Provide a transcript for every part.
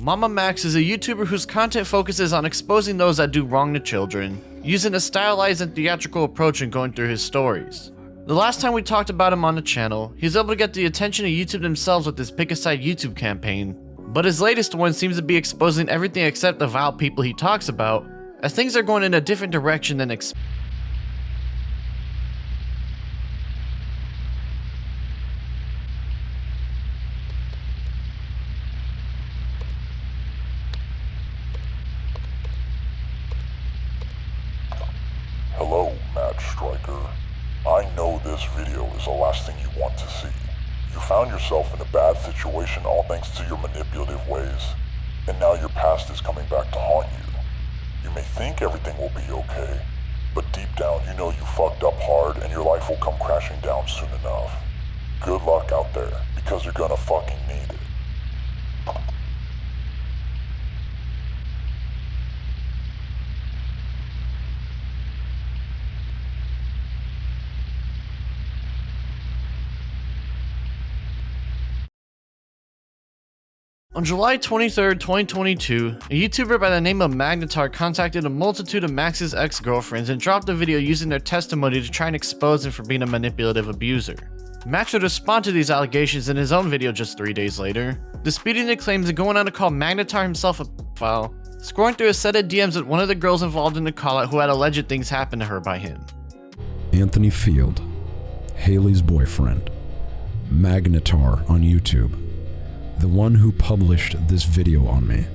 MamaMax is a YouTuber whose content focuses on exposing those that do wrong to children, using a stylized and theatrical approach in going through his stories. The last time we talked about him on the channel, he was able to get the attention of YouTube themselves with his Pick a Side YouTube campaign, but his latest one seems to be exposing everything except the vile people he talks about, as things are going in a different direction than expected. Hello, Mad Striker. I know this video is the last thing you want to see. You found yourself in a bad situation all thanks to your manipulative ways, and now your past is coming back to haunt you. You may think everything will be okay, but deep down you know you fucked up hard and your life will come crashing down soon enough. Good luck out there, because you're gonna fucking need it. On July 23, 2022, a YouTuber by the name of Magnetar contacted a multitude of Max's ex-girlfriends and dropped a video using their testimony to try and expose him for being a manipulative abuser. Max would respond to these allegations in his own video just 3 days later, disputing the claims and going on to call Magnetar himself a pedophile, scrolling through a set of DMs with one of the girls involved in the call-out who had alleged things happen to her by him. Anthony Field, Haley's boyfriend, Magnetar on YouTube. The one who published this video on me.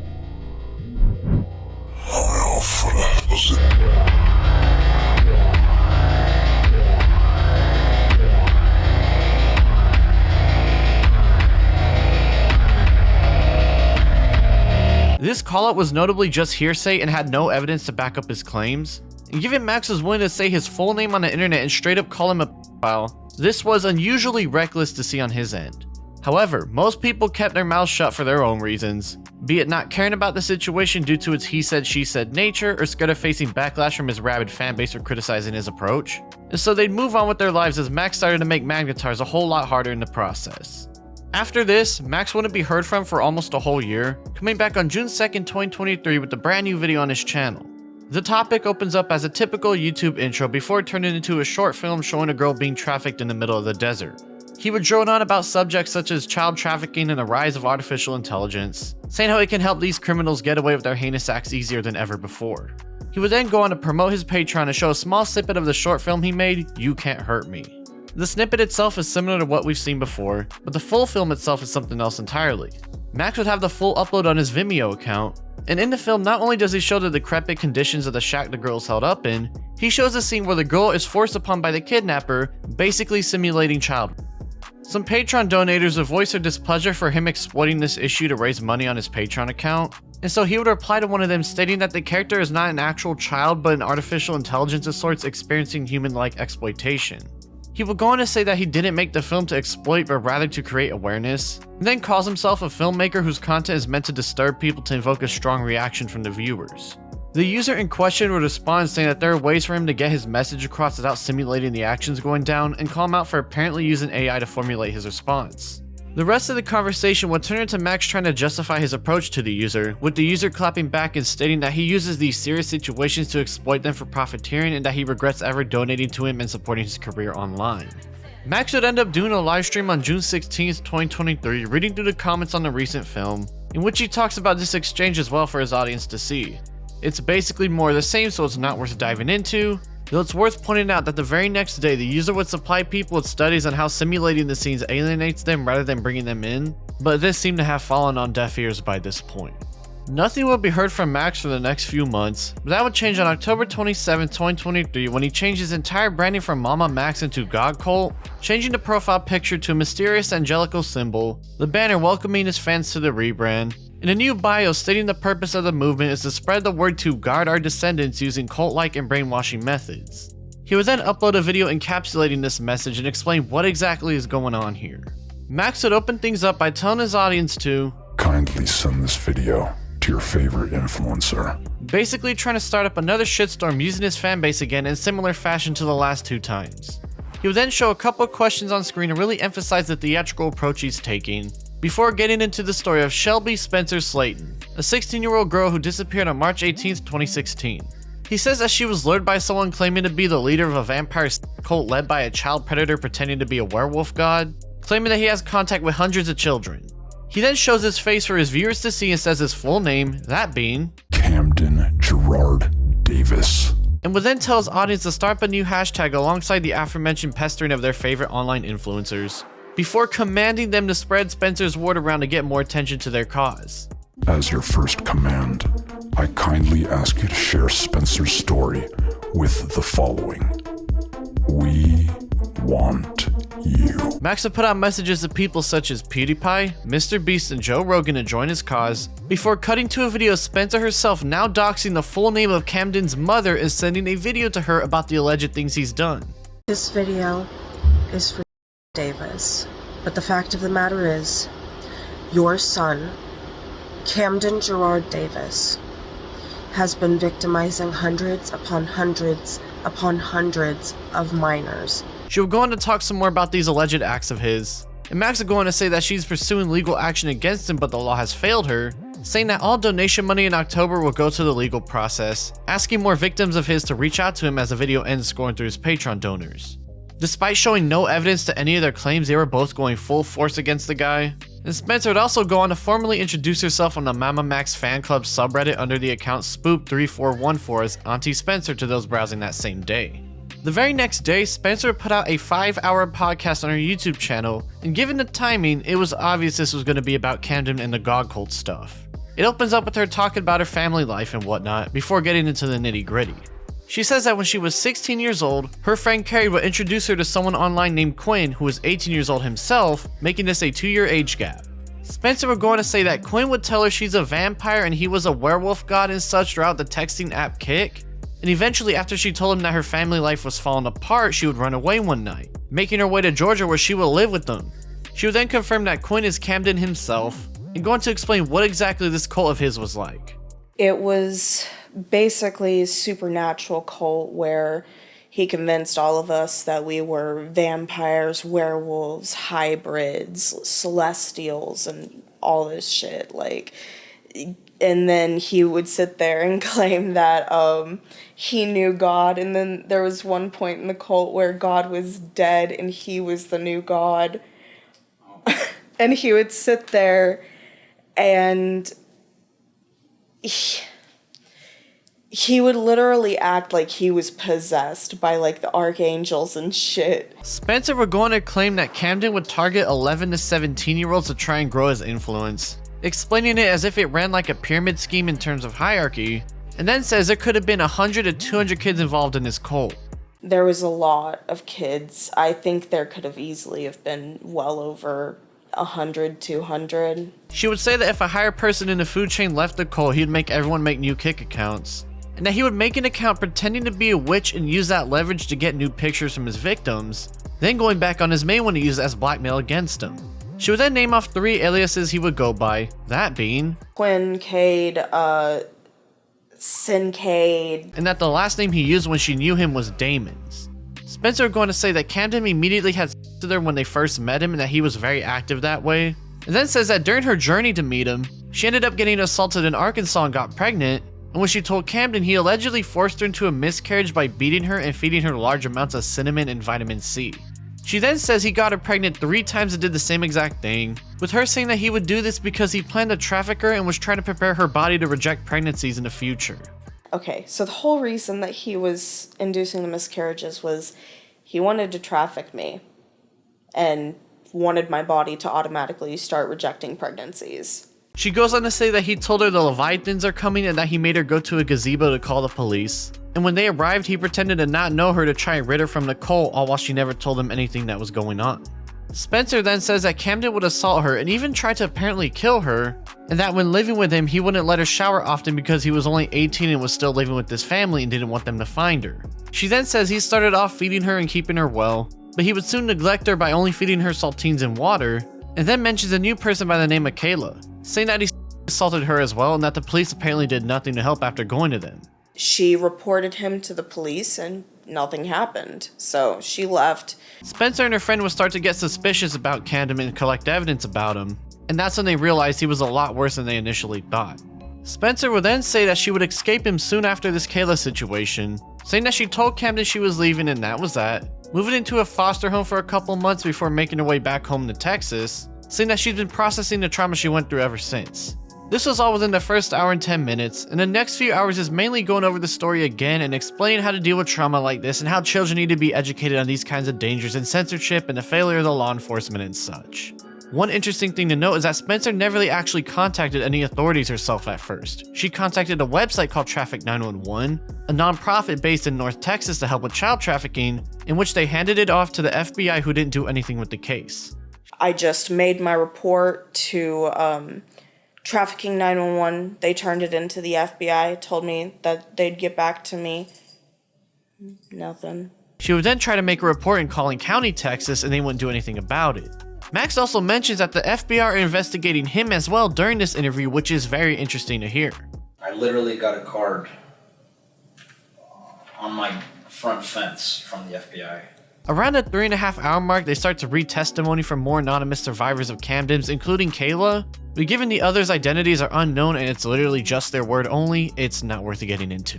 This call-out was notably just hearsay and had no evidence to back up his claims. And given Max was willing to say his full name on the internet and straight up call him a pedophile, this was unusually reckless to see on his end. However, most people kept their mouths shut for their own reasons, be it not caring about the situation due to its he said she said nature or scared of facing backlash from his rabid fanbase for criticizing his approach, and so they'd move on with their lives as Max started to make Magnetars a whole lot harder in the process. After this, Max wouldn't be heard from for almost a whole year, coming back on June 2nd, 2023 with a brand new video on his channel. The topic opens up as a typical YouTube intro before turning into a short film showing a girl being trafficked in the middle of the desert. He would drone on about subjects such as child trafficking and the rise of artificial intelligence, saying how it can help these criminals get away with their heinous acts easier than ever before. He would then go on to promote his Patreon and show a small snippet of the short film he made, You Can't Hurt Me. The snippet itself is similar to what we've seen before, but the full film itself is something else entirely. Max would have the full upload on his Vimeo account, and in the film not only does he show the decrepit conditions of the shack the girl is held up in, he shows a scene where the girl is forced upon by the kidnapper, basically simulating child. Some Patreon donators would voice their displeasure for him exploiting this issue to raise money on his Patreon account, and so he would reply to one of them stating that the character is not an actual child but an artificial intelligence of sorts experiencing human-like exploitation. He would go on to say that he didn't make the film to exploit but rather to create awareness, and then calls himself a filmmaker whose content is meant to disturb people to invoke a strong reaction from the viewers. The user in question would respond saying that there are ways for him to get his message across without simulating the actions going down, and call him out for apparently using AI to formulate his response. The rest of the conversation would turn into Max trying to justify his approach to the user, with the user clapping back and stating that he uses these serious situations to exploit them for profiteering and that he regrets ever donating to him and supporting his career online. Max would end up doing a live stream on June 16, 2023, reading through the comments on the recent film, in which he talks about this exchange as well for his audience to see. It's basically more of the same, so it's not worth diving into, though it's worth pointing out that the very next day the user would supply people with studies on how simulating the scenes alienates them rather than bringing them in, but this seemed to have fallen on deaf ears by this point. Nothing would be heard from Max for the next few months, but that would change on October 27, 2023 when he changed his entire branding from MamaMax into God Cult, changing the profile picture to a mysterious angelical symbol, the banner welcoming his fans to the rebrand, and a new bio stating the purpose of the movement is to spread the word to guard our descendants using cult-like and brainwashing methods. He would then upload a video encapsulating this message and explain what exactly is going on here. Max would open things up by telling his audience to kindly send this video to your favorite influencer. Basically trying to start up another shitstorm using his fanbase again in similar fashion to the last two times. He would then show a couple of questions on screen and really emphasize the theatrical approach he's taking, before getting into the story of Shelby Spencer Slayton. a 16-year-old girl who disappeared on March 18, 2016. He says that she was lured by someone claiming to be the leader of a vampire cult led by a child predator pretending to be a werewolf god, claiming that he has contact with hundreds of children. He then shows his face for his viewers to see and says his full name, that being Camden Gerard Davis. And would then tell his audience to start up a new hashtag alongside the aforementioned pestering of their favorite online influencers, before commanding them to spread Spencer's word around to get more attention to their cause. As your first command, I kindly ask you to share Spencer's story with the following. We want you. Max would put out messages to people such as PewDiePie, Mr. Beast, and Joe Rogan to join his cause, before cutting to a video of Spencer herself now doxing the full name of Camden's mother and sending a video to her about the alleged things he's done. This video is for Davis, but the fact of the matter is, your son, Camden Gerard Davis, has been victimizing hundreds upon hundreds upon hundreds of minors. She would go on to talk some more about these alleged acts of his, and Max would go on to say that she's pursuing legal action against him but the law has failed her, saying that all donation money in October will go to the legal process, asking more victims of his to reach out to him as the video ends scrolling through his Patreon donors. Despite showing no evidence to any of their claims, they were both going full force against the guy. And Spencer would also go on to formally introduce herself on the MamaMax fan club subreddit under the account Spoop3414 as Auntie Spencer to those browsing that same day. The very next day, Spencer would put out a 5-hour podcast on her YouTube channel, and given the timing, it was obvious this was going to be about Camden and the God Cult stuff. It opens up with her talking about her family life and whatnot, before getting into the nitty-gritty. She says that when she was 16 years old, her friend Carrie would introduce her to someone online named Quinn, who was 18 years old himself, making this a 2-year age gap. Spencer would go on to say that Quinn would tell her she's a vampire and he was a werewolf god and such throughout the texting app Kick, and eventually after she told him that her family life was falling apart, she would run away one night, making her way to Georgia where she would live with them. She would then confirm that Quinn is Camden himself, and go on to explain what exactly this cult of his was like. It was basically a supernatural cult where he convinced all of us that we were vampires, werewolves, hybrids, celestials, and all this shit. And then he would sit there and claim that he knew God, and then there was one point in the cult where God was dead and he was the new God. And he would sit there and he would literally act like he was possessed by the archangels and shit. Spencer would go on to claim that Camden would target 11 to 17-year-olds to try and grow his influence, explaining it as if it ran like a pyramid scheme in terms of hierarchy, and then says there could have been 100 to 200 kids involved in this cult. There was a lot of kids. I think there could have easily have been well over 100, 200. She would say that if a higher person in the food chain left the cult, he'd make everyone make new Kick accounts, and that he would make an account pretending to be a witch and use that leverage to get new pictures from his victims, then going back on his main one to use as blackmail against him. She would then name off 3 aliases he would go by, that being Quinn, Cade, Sincade, and that the last name he used when she knew him was Damon's. Spencer would go on to say that Camden immediately had sex with her when they first met him and that he was very active that way, and then says that during her journey to meet him, she ended up getting assaulted in Arkansas and got pregnant, and when she told Camden, he allegedly forced her into a miscarriage by beating her and feeding her large amounts of cinnamon and vitamin C. She then says he got her pregnant 3 times and did the same exact thing, with her saying that he would do this because he planned to traffic her and was trying to prepare her body to reject pregnancies in the future. Okay, so the whole reason that he was inducing the miscarriages was he wanted to traffic me and wanted my body to automatically start rejecting pregnancies. She goes on to say that he told her the Leviathans are coming and that he made her go to a gazebo to call the police. And when they arrived, he pretended to not know her to try and rid her from the cult, all while she never told him anything that was going on. Spencer then says that Camden would assault her and even try to apparently kill her, and that when living with him, he wouldn't let her shower often because he was only 18 and was still living with his family and didn't want them to find her. She then says he started off feeding her and keeping her well, but he would soon neglect her by only feeding her saltines and water, and then mentions a new person by the name of Kayla, saying that he assaulted her as well and that the police apparently did nothing to help after going to them. She reported him to the police and nothing happened, so she left. Spencer and her friend would start to get suspicious about Camden and collect evidence about him, and that's when they realized he was a lot worse than they initially thought. Spencer would then say that she would escape him soon after this Kayla situation, saying that she told Camden she was leaving and that was that, moving into a foster home for a couple months before making her way back home to Texas, saying that she's been processing the trauma she went through ever since. This was all within the first hour and 10 minutes, and the next few hours is mainly going over the story again and explaining how to deal with trauma like this and how children need to be educated on these kinds of dangers and censorship and the failure of the law enforcement and such. One interesting thing to note is that Spencer never really actually contacted any authorities herself at first. She contacted a website called Traffic 911, a non-profit based in North Texas to help with child trafficking, in which they handed it off to the FBI who didn't do anything with the case. I just made my report to Trafficking 911. They turned it into the FBI, told me that they'd get back to me. Nothing. She would then try to make a report in Collin County, Texas, and they wouldn't do anything about it. Max also mentions that the FBI are investigating him as well during this interview, which is very interesting to hear. I literally got a card on my front fence from the FBI. Around the 3.5 hour mark, they start to read testimony from more anonymous survivors of Camden's, including Kayla, but given the others' identities are unknown and it's literally just their word only, it's not worth getting into.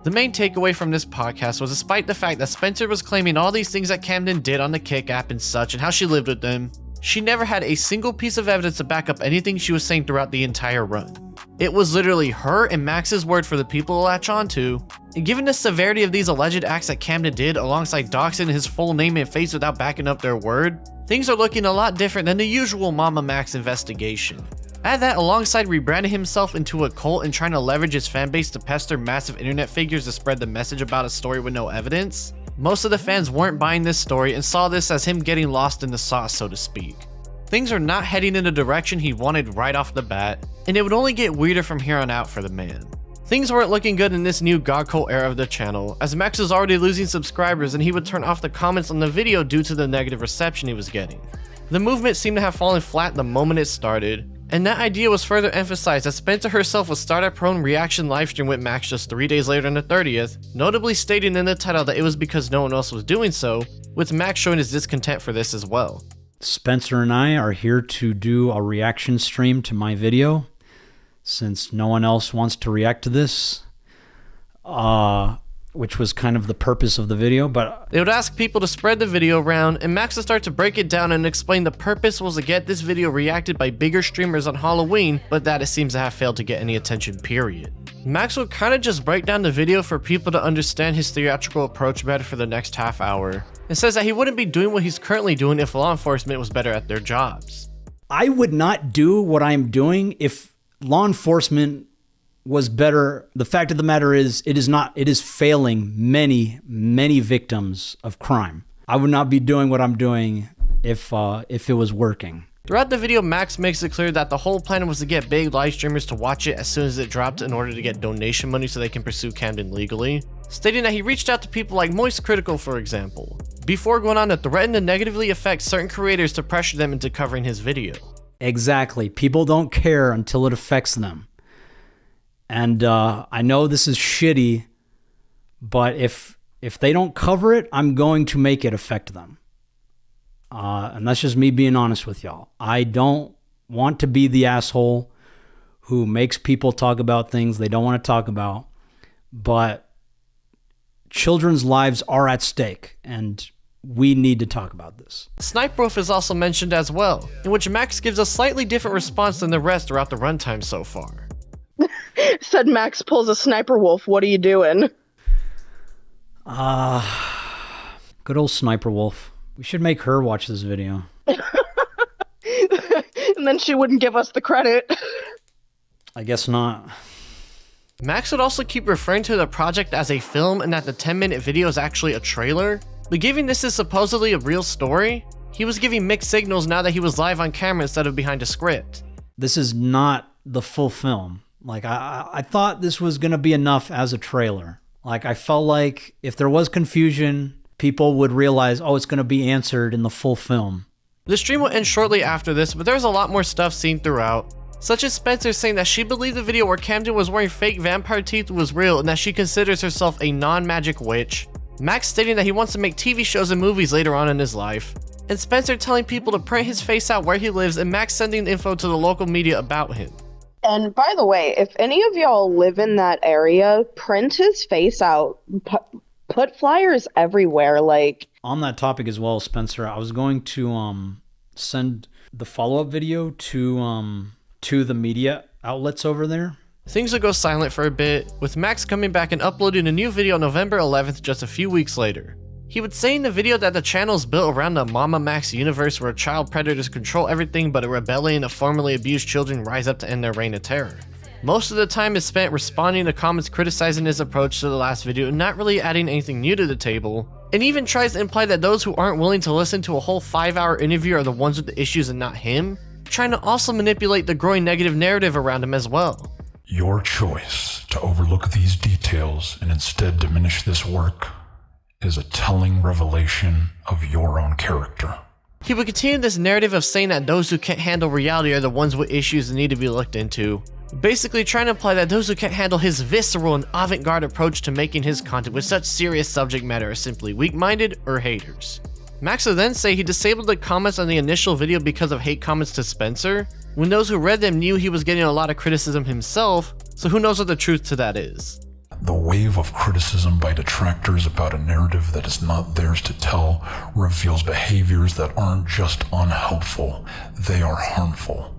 The main takeaway from this podcast was, despite the fact that Spencer was claiming all these things that Camden did on the Kick app and such and how she lived with them, she never had a single piece of evidence to back up anything she was saying throughout the entire run. It was literally her and Max's word for the people to latch onto, and given the severity of these alleged acts that Camden did alongside doxing his full name and face without backing up their word, things are looking a lot different than the usual MamaMax investigation. Add that alongside rebranding himself into a cult and trying to leverage his fanbase to pester massive internet figures to spread the message about a story with no evidence, most of the fans weren't buying this story and saw this as him getting lost in the sauce, so to speak. Things are not heading in the direction he wanted right off the bat, and it would only get weirder from here on out for the man. Things weren't looking good in this new God Cult era of the channel, as Max was already losing subscribers and he would turn off the comments on the video due to the negative reception he was getting. The movement seemed to have fallen flat the moment it started, and that idea was further emphasized as Spencer herself would start her own reaction livestream with Max just 3 days later on the 30th, notably stating in the title that it was because no one else was doing so, with Max showing his discontent for this as well. Spencer and I are here to do a reaction stream to my video, since no one else wants to react to this, which was kind of the purpose of the video. But they would ask people to spread the video around, and Max would start to break it down and explain the purpose was to get this video reacted by bigger streamers on Halloween, but that it seems to have failed to get any attention, period. Max would kind of just break down the video for people to understand his theatrical approach better for the next half hour, and says that he wouldn't be doing what he's currently doing if law enforcement was better at their jobs. I would not do what I'm doing if law enforcement was better. The fact of the matter is, it is failing many victims of crime. I would not be doing what I'm doing if it was working. Throughout the video, Max makes it clear that the whole plan was to get big live streamers to watch it as soon as it dropped in order to get donation money so they can pursue Camden legally, stating that he reached out to people like Moist Critical, for example, before going on to threaten to negatively affect certain creators to pressure them into covering his video. Exactly. People don't care until it affects them. And I know this is shitty, but if they don't cover it, I'm going to make it affect them. And that's just me being honest with y'all. I don't want to be the asshole who makes people talk about things they don't want to talk about, but children's lives are at stake, and we need to talk about this. Sniper Wolf is also mentioned as well, in which Max gives a slightly different response than the rest throughout the runtime so far. Said Max pulls a Sniper Wolf, what are you doing? Good old Sniper Wolf. We should make her watch this video. And then she wouldn't give us the credit. I guess not. Max would also keep referring to the project as a film and that the 10-minute video is actually a trailer, but given this is supposedly a real story, he was giving mixed signals now that he was live on camera instead of behind a script. This is not the full film. Like, I thought this was going to be enough as a trailer. Like, I felt like if there was confusion, people would realize, oh, it's going to be answered in the full film. The stream will end shortly after this, but there's a lot more stuff seen throughout, such as Spencer saying that she believed the video where Camden was wearing fake vampire teeth was real and that she considers herself a non-magic witch, Max stating that he wants to make TV shows and movies later on in his life, and Spencer telling people to print his face out where he lives and Max sending info to the local media about him. And by the way, if any of y'all live in that area, print his face out. Put flyers everywhere. Like, on that topic as well, Spencer, I was going to send the follow-up video to the media outlets over there. Things would go silent for a bit, with Max coming back and uploading a new video on November 11th just a few weeks later. He would say in the video that the channel is built around the MamaMax universe where child predators control everything but a rebellion of formerly abused children rise up to end their reign of terror. Most of the time is spent responding to comments criticizing his approach to the last video and not really adding anything new to the table, and even tries to imply that those who aren't willing to listen to a whole 5-hour interview are the ones with the issues and not him, trying to also manipulate the growing negative narrative around him as well. Your choice to overlook these details and instead diminish this work is a telling revelation of your own character. He would continue this narrative of saying that those who can't handle reality are the ones with issues that need to be looked into, basically trying to imply that those who can't handle his visceral and avant-garde approach to making his content with such serious subject matter are simply weak-minded or haters. Max would then say he disabled the comments on the initial video because of hate comments to Spencer, when those who read them knew he was getting a lot of criticism himself, so who knows what the truth to that is. The wave of criticism by detractors about a narrative that is not theirs to tell reveals behaviors that aren't just unhelpful, they are harmful.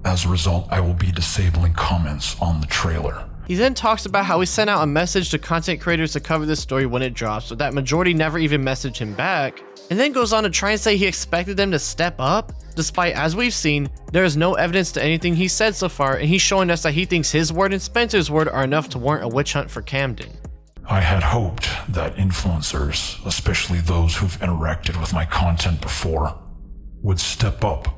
As a result, I will be disabling comments on the trailer. He then talks about how he sent out a message to content creators to cover this story when it drops, but that majority never even messaged him back, and then goes on to try and say he expected them to step up, despite, as we've seen, there is no evidence to anything he said so far, and he's showing us that he thinks his word and Spencer's word are enough to warrant a witch hunt for Camden. I had hoped that influencers, especially those who've interacted with my content before, would step up,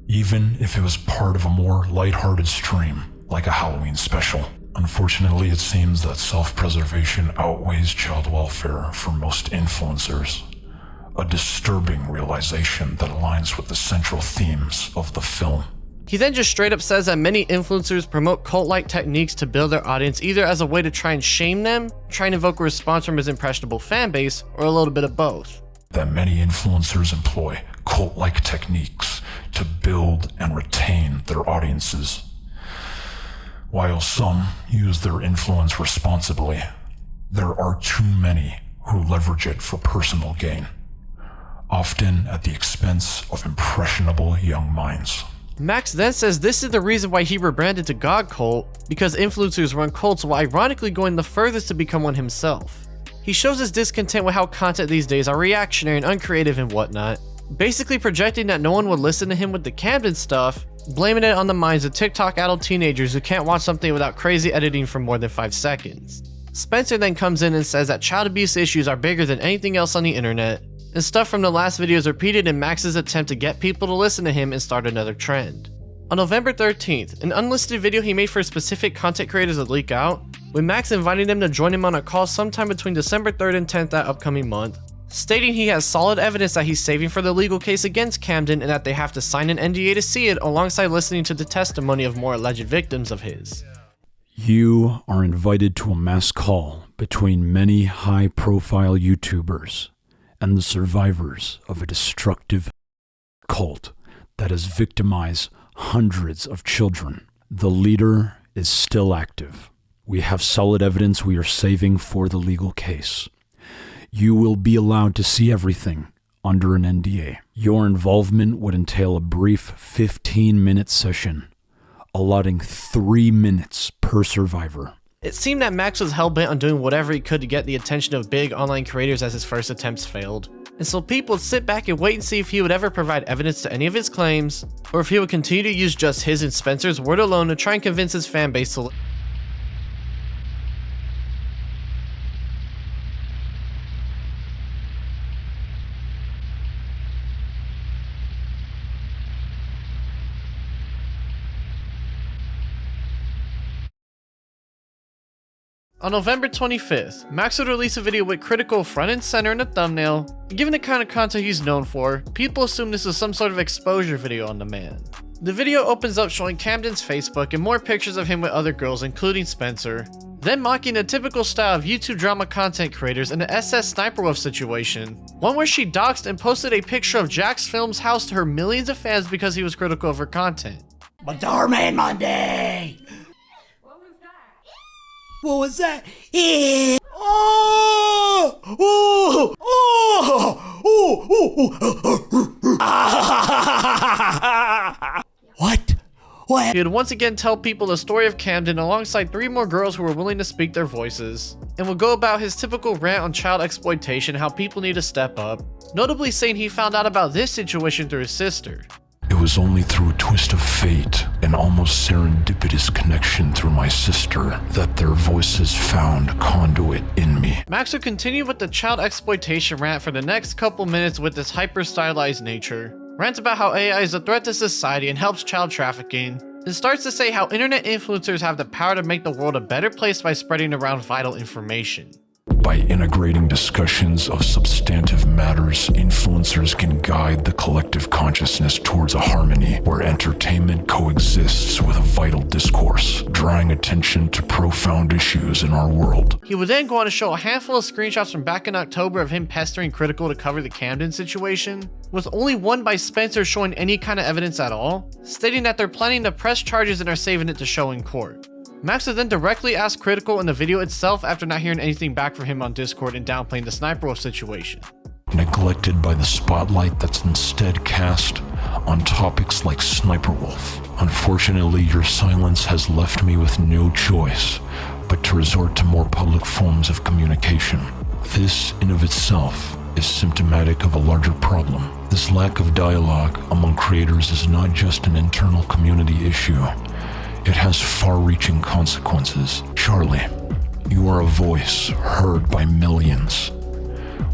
even if it was part of a more lighthearted stream, like a Halloween special. Unfortunately, it seems that self-preservation outweighs child welfare for most influencers. A disturbing realization that aligns with the central themes of the film. He then just straight up says that many influencers promote cult-like techniques to build their audience either as a way to try and shame them, try and evoke a response from his impressionable fan base, or a little bit of both. That many influencers employ cult-like techniques to build and retain their audiences, while some use their influence responsibly. There are too many who leverage it for personal gain, often at the expense of impressionable young minds. Max then says this is the reason why he rebranded to God Cult, because influencers run cults while ironically going the furthest to become one himself. He shows his discontent with how content these days are reactionary and uncreative and whatnot, basically projecting that no one would listen to him with the Camden stuff, blaming it on the minds of TikTok-addled teenagers who can't watch something without crazy editing for more than 5 seconds. Spencer then comes in and says that child abuse issues are bigger than anything else on the internet, and stuff from the last video is repeated in Max's attempt to get people to listen to him and start another trend. On November 13th, an unlisted video he made for specific content creators would leak out, with Max inviting them to join him on a call sometime between December 3rd and 10th that upcoming month, stating he has solid evidence that he's saving for the legal case against Camden and that they have to sign an NDA to see it alongside listening to the testimony of more alleged victims of his. You are invited to a mass call between many high-profile YouTubers and the survivors of a destructive cult that has victimized hundreds of children. The leader is still active. We have solid evidence we are saving for the legal case. You will be allowed to see everything under an NDA. Your involvement would entail a brief 15-minute session, allotting 3 minutes per survivor. It seemed that Max was hell-bent on doing whatever he could to get the attention of big online creators as his first attempts failed, and so people would sit back and wait and see if he would ever provide evidence to any of his claims, or if he would continue to use just his and Spencer's word alone to try and convince his fanbase to On November 25th, Max would release a video with critical front and center in the thumbnail, and given the kind of content he's known for, people assume this is some sort of exposure video on the man. The video opens up showing Camden's Facebook and more pictures of him with other girls including Spencer, then mocking the typical style of YouTube drama content creators in the SS Sniper Wolf situation, one where she doxed and posted a picture of Jax Films' house to her millions of fans because he was critical of her content. Madorman Monday! What was that? Oh! Oh! Oh! What? What? He would once again tell people the story of Camden alongside 3 more girls who were willing to speak their voices, and would go about his typical rant on child exploitation, how people need to step up, notably saying he found out about this situation through his sister. It was only through a twist of fate, an almost serendipitous connection through my sister, that their voices found conduit in me. Max would continue with the child exploitation rant for the next couple minutes with this hyper-stylized nature. Rants about how AI is a threat to society and helps child trafficking, and starts to say how internet influencers have the power to make the world a better place by spreading around vital information. By integrating discussions of substantive matters, influencers can guide the collective consciousness towards a harmony where entertainment coexists with a vital discourse, drawing attention to profound issues in our world. He would then go on to show a handful of screenshots from back in October of him pestering Critical to cover the Camden situation, with only one by Spencer showing any kind of evidence at all, stating that they're planning to press charges and are saving it to show in court. Max would then directly ask Critical in the video itself after not hearing anything back from him on Discord and downplaying the Sniper Wolf situation. Neglected by the spotlight that's instead cast on topics like Sniper Wolf. Unfortunately, your silence has left me with no choice but to resort to more public forms of communication. This, in of itself, is symptomatic of a larger problem. This lack of dialogue among creators is not just an internal community issue. It has far-reaching consequences. Charlie, you are a voice heard by millions.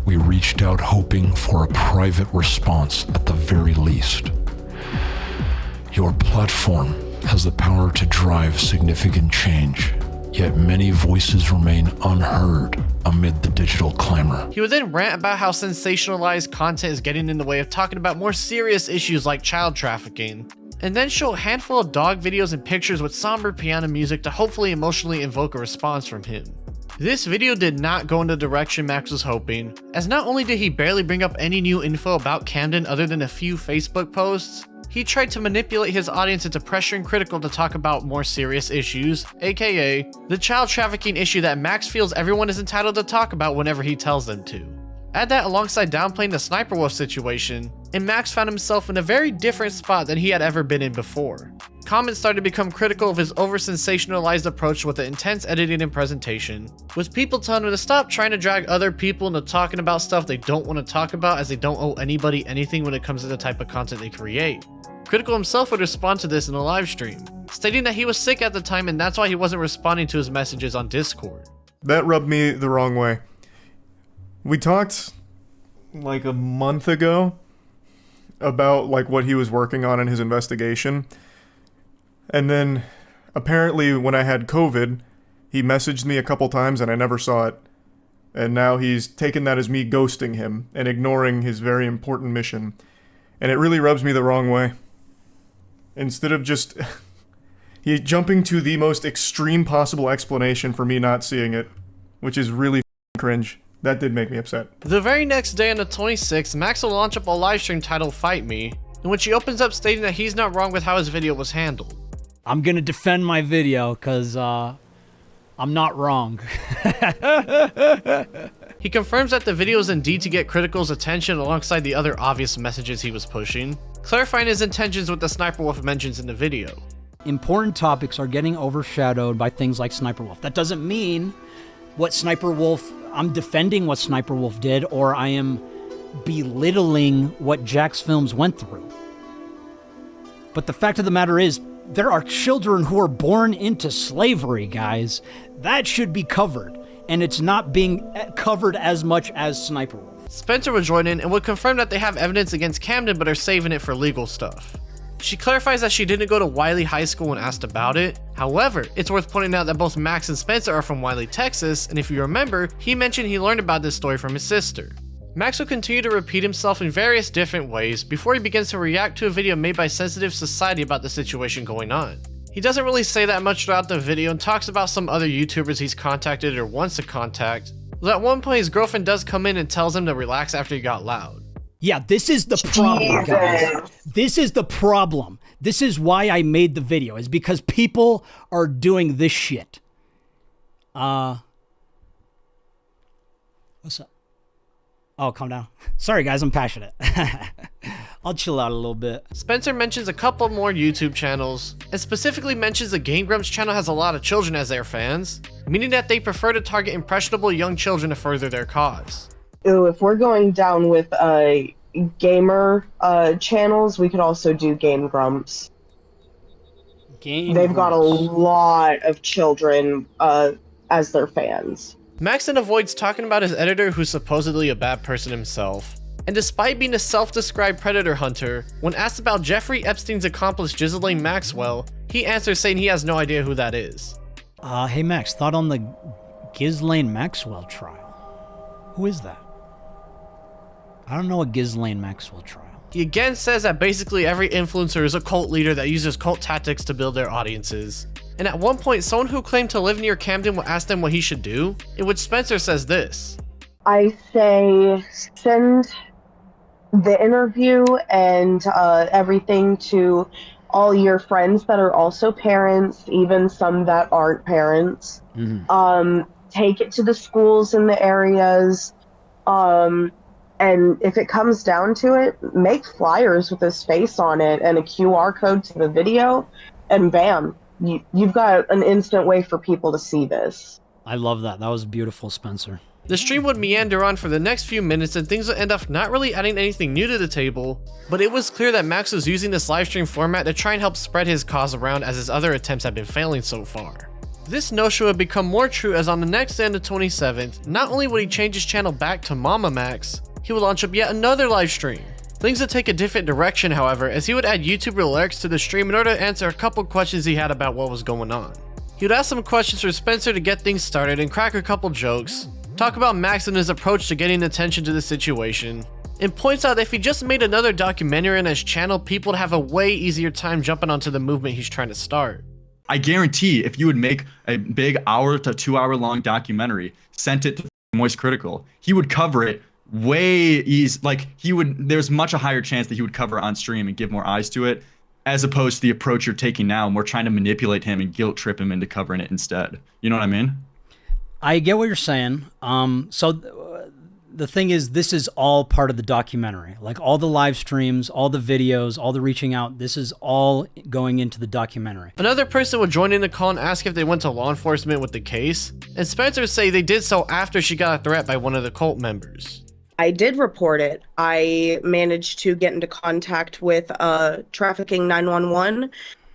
We reached out hoping for a private response at the very least. Your platform has the power to drive significant change, yet many voices remain unheard amid the digital clamor. He would then rant about how sensationalized content is getting in the way of talking about more serious issues like child trafficking, and then show a handful of dog videos and pictures with somber piano music to hopefully emotionally invoke a response from him. This video did not go in the direction Max was hoping, as not only did he barely bring up any new info about Camden other than a few Facebook posts, he tried to manipulate his audience into pressuring Critical to talk about more serious issues, aka the child trafficking issue that Max feels everyone is entitled to talk about whenever he tells them to. Add that alongside downplaying the Sniper Wolf situation, and Max found himself in a very different spot than he had ever been in before. Comments started to become critical of his over-sensationalized approach with the intense editing and presentation, with people telling him to stop trying to drag other people into talking about stuff they don't want to talk about, as they don't owe anybody anything when it comes to the type of content they create. Critical himself would respond to this in a live stream, stating that he was sick at the time and that's why he wasn't responding to his messages on Discord. That rubbed me the wrong way. We talked like a month ago about like what he was working on in his investigation. And then apparently when I had COVID, he messaged me a couple times and I never saw it. And now he's taken that as me ghosting him and ignoring his very important mission. And it really rubs me the wrong way. Instead of just he jumping to the most extreme possible explanation for me not seeing it, which is really cringe. That did make me upset. The very next day on the 26th, Max will launch up a livestream titled Fight Me, in which he opens up stating that he's not wrong with how his video was handled. I'm gonna defend my video, cause I'm not wrong. He confirms that the video is indeed to get Critical's attention alongside the other obvious messages he was pushing, clarifying his intentions with the Sniper Wolf mentions in the video. Important topics are getting overshadowed by things like Sniper Wolf. That doesn't mean I'm defending what Sniper Wolf did, or I am belittling what Jack's Films went through. But the fact of the matter is, there are children who are born into slavery, guys. That should be covered, and it's not being covered as much as Sniper Wolf. Spencer would join in and would confirm that they have evidence against Camden but are saving it for legal stuff. She clarifies that she didn't go to Wiley High School when asked about it. However, it's worth pointing out that both Max and Spencer are from Wiley, Texas, and if you remember, he mentioned he learned about this story from his sister. Max will continue to repeat himself in various different ways before he begins to react to a video made by Sensitive Society about the situation going on. He doesn't really say that much throughout the video and talks about some other YouTubers he's contacted or wants to contact. At one point, his girlfriend does come in and tells him to relax after he got loud. Yeah, this is the problem, guys. This is the problem. This is why I made the video, is because people are doing this shit. What's up? Oh, calm down. Sorry, guys, I'm passionate. I'll chill out a little bit. Spencer mentions a couple more YouTube channels, and specifically mentions the Game Grumps channel has a lot of children as their fans, meaning that they prefer to target impressionable young children to further their cause. Ooh, if we're going down with gamer channels, we could also do Game Grumps. They've got a lot of children as their fans. Max then avoids talking about his editor, who's supposedly a bad person himself. And despite being a self-described predator hunter, when asked about Jeffrey Epstein's accomplice Ghislaine Maxwell, he answers saying he has no idea who that is. Hey Max, thought on the Ghislaine Maxwell trial. Who is that? I don't know a Ghislaine Maxwell trial. He again says that basically every influencer is a cult leader that uses cult tactics to build their audiences. And at one point, someone who claimed to live near Camden will ask them what he should do, in which Spencer says this. I say send the interview and everything to all your friends that are also parents, even some that aren't parents. Take it to the schools in the areas. And if it comes down to it, make flyers with his face on it and a QR code to the video, and bam, you've got an instant way for people to see this. I love that. That was beautiful, Spencer. The stream would meander on for the next few minutes and things would end up not really adding anything new to the table, but it was clear that Max was using this livestream format to try and help spread his cause around, as his other attempts have been failing so far. This notion would become more true as on the next day on the 27th, not only would he change his channel back to MamaMax, he would launch up yet another live stream. Things would take a different direction, however, as he would add YouTuber lyrics to the stream in order to answer a couple questions he had about what was going on. He would ask some questions for Spencer to get things started and crack a couple jokes, talk about Max and his approach to getting attention to the situation, and points out that if he just made another documentary on his channel, people would have a way easier time jumping onto the movement he's trying to start. I guarantee if you would make a big hour to 2 hour long documentary, sent it to Moist Critical, he would cover it way easy. Like there's much a higher chance that he would cover it on stream and give more eyes to it, as opposed to the approach you're taking now, and we're trying to manipulate him and guilt trip him into covering it instead. You know what I mean? I get what you're saying. The thing is, this is all part of the documentary. Like all the live streams, all the videos, all the reaching out, this is all going into the documentary. Another person would join in the call and ask if they went to law enforcement with the case, and Spencer would say they did so after she got a threat by one of the cult members. I did report it. I managed to get into contact with Trafficking 911.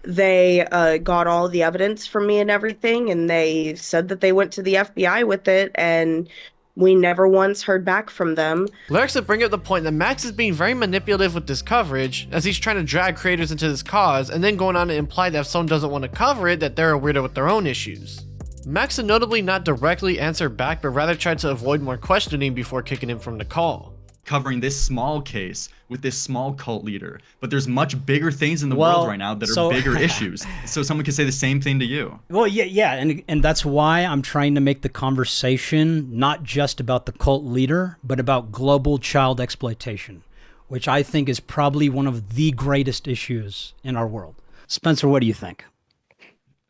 They got all the evidence from me and everything, and they said that they went to the FBI with it, and we never once heard back from them. Lyrics would bring up the point that Max is being very manipulative with this coverage, as he's trying to drag creators into this cause, and then going on to imply that if someone doesn't want to cover it, that they're a weirdo with their own issues. Max would notably not directly answer back, but rather tried to avoid more questioning before kicking him from the call. Covering this small case with this small cult leader, but there's much bigger things in the world right now that are bigger issues. So someone could say the same thing to you. Well, yeah, and that's why I'm trying to make the conversation not just about the cult leader, but about global child exploitation, which I think is probably one of the greatest issues in our world. Spencer, what do you think?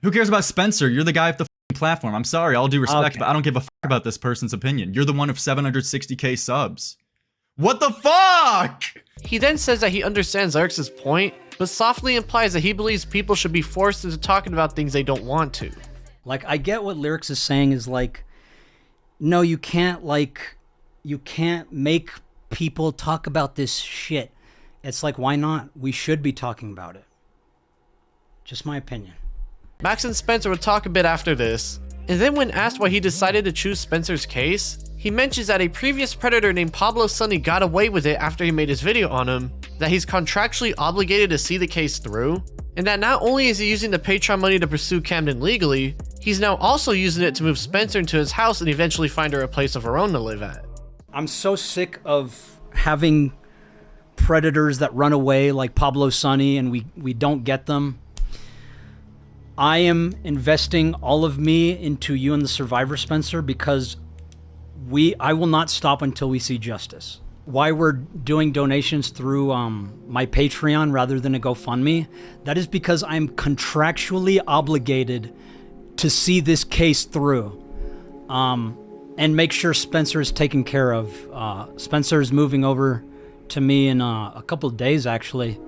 Who cares about Spencer? You're the guy with the platform. I'm sorry, all due respect, but I don't give a fuck about this person's opinion. You're the one of 760k subs. What the fuck? He then says that he understands Lyrics' point, but softly implies that he believes people should be forced into talking about things they don't want to. Like, I get what Lyrics is saying is like, no, you can't make people talk about this shit. It's like, why not? We should be talking about it. Just my opinion. Max and Spencer would talk a bit after this, and then when asked why he decided to choose Spencer's case, he mentions that a previous predator named Pablo Sonny got away with it after he made his video on him, that he's contractually obligated to see the case through, and that not only is he using the Patreon money to pursue Camden legally, he's now also using it to move Spencer into his house and eventually find her a place of her own to live at. I'm so sick of having predators that run away like Pablo Sonny and we don't get them. I am investing all of me into you and the survivor, Spencer, because I will not stop until we see justice. why we're doing donations through my Patreon rather than a GoFundMe, that is because I'm contractually obligated to see this case through and make sure Spencer is taken care of. Spencer is moving over to me in a couple of days, actually,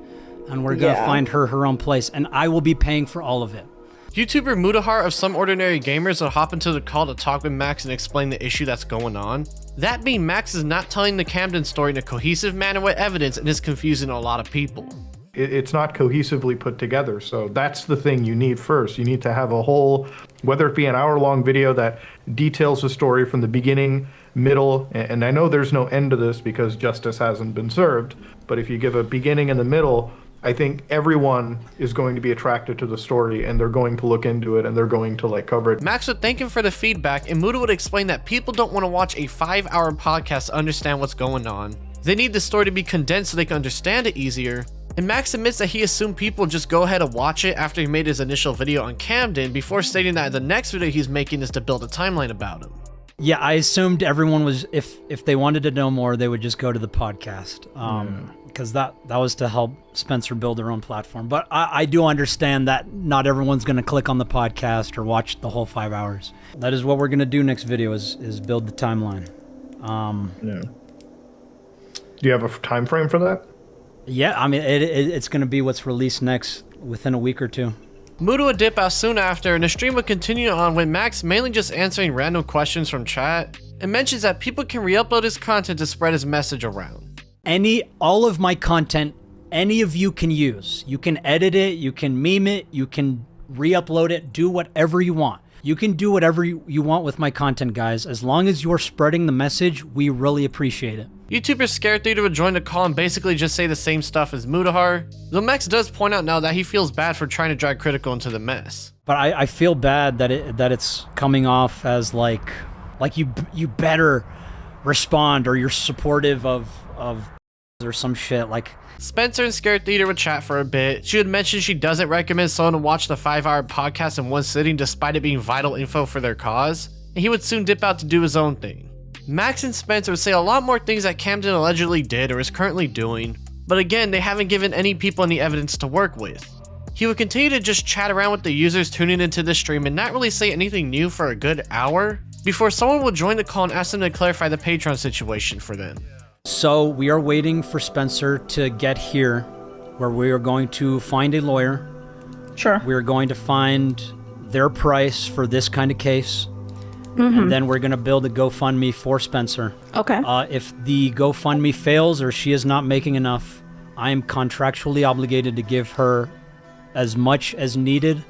and we're going to find her own place, and I will be paying for all of it. YouTuber Mudahar of Some Ordinary Gamers will hop into the call to talk with Max and explain the issue that's going on. That being, Max is not telling the Camden story in a cohesive manner with evidence and is confusing a lot of people. It's not cohesively put together, so that's the thing you need first. You need to have a whole, whether it be an hour-long video that details the story from the beginning, middle, and I know there's no end to this because justice hasn't been served, but if you give a beginning and the middle, I think everyone is going to be attracted to the story and they're going to look into it and they're going to like cover it. Max would thank him for the feedback, and Muda would explain that people don't want to watch a 5-hour podcast to understand what's going on. They need the story to be condensed so they can understand it easier. And Max admits that he assumed people would just go ahead and watch it after he made his initial video on Camden, before stating that the next video he's making is to build a timeline about him. Yeah, I assumed everyone was, if they wanted to know more, they would just go to the podcast. Because that was to help Spencer build their own platform. But I do understand that not everyone's going to click on the podcast or watch the whole 5 hours. That is what we're going to do next video, is build the timeline. Do you have a time frame for that? Yeah, I mean, it's going to be what's released next within a week or two. Muda would dip out soon after, and the stream would continue on with Max mainly just answering random questions from chat, and mentions that people can re-upload his content to spread his message around. All of my content, any of you can use. You can edit it, you can meme it, you can re-upload it, do whatever you want. You can do whatever you want with my content, guys. As long as you're spreading the message, we really appreciate it. YouTuber Scared Theater would join the call and basically just say the same stuff as Mudahar, though Max does point out now that he feels bad for trying to drag Critical into the mess. But I feel bad that it's coming off as like you better respond or you're supportive of or some shit like. Spencer and Scared Theater would chat for a bit. She would mention she doesn't recommend someone to watch the 5-hour podcast in one sitting despite it being vital info for their cause, and he would soon dip out to do his own thing. Max and Spencer would say a lot more things that Camden allegedly did or is currently doing, but again, they haven't given any people any evidence to work with. He would continue to just chat around with the users tuning into the stream and not really say anything new for a good hour, before someone would join the call and ask them to clarify the Patreon situation for them. So we are waiting for Spencer to get here, where we are going to find a lawyer. Sure. We're going to find their price for this kind of case. And then we're going to build a GoFundMe for Spencer. Okay. If the GoFundMe fails or she is not making enough, I am contractually obligated to give her as much as needed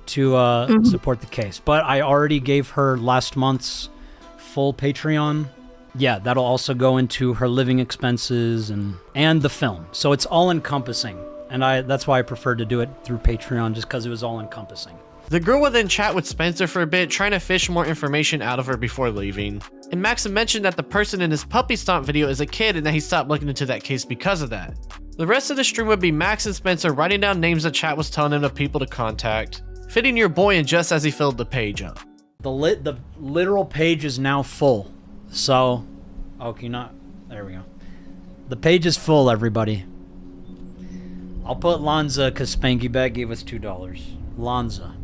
to support the case. But I already gave her last month's full Patreon. Yeah, that'll also go into her living expenses and the film. So it's all encompassing. And that's why I preferred to do it through Patreon, just because it was all encompassing. The girl would then chat with Spencer for a bit, trying to fish more information out of her before leaving. And Max had mentioned that the person in his puppy stomp video is a kid and that he stopped looking into that case because of that. The rest of the stream would be Max and Spencer writing down names the chat was telling him of people to contact, fitting your boy in just as he filled the page up. The literal page is now full. So, can you not? There we go. The page is full, everybody. I'll put Lanza because Spanky Bag gave us $2. Lanza.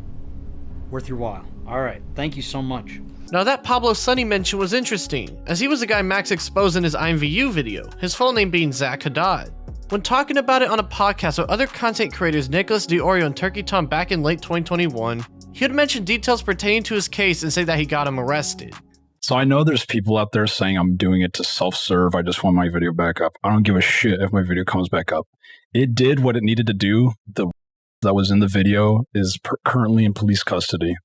Worth your while. Alright, thank you so much. Now that Pablo Sunny mention was interesting, as he was the guy Max exposed in his IMVU video, his full name being Zach Haddad. When talking about it on a podcast with other content creators Nicholas DiOrio and Turkey Tom back in late 2021, he would mention details pertaining to his case and say that he got him arrested. So I know there's people out there saying I'm doing it to self-serve. I just want my video back up. I don't give a shit if my video comes back up. It did what it needed to do. The that was in the video is currently in police custody.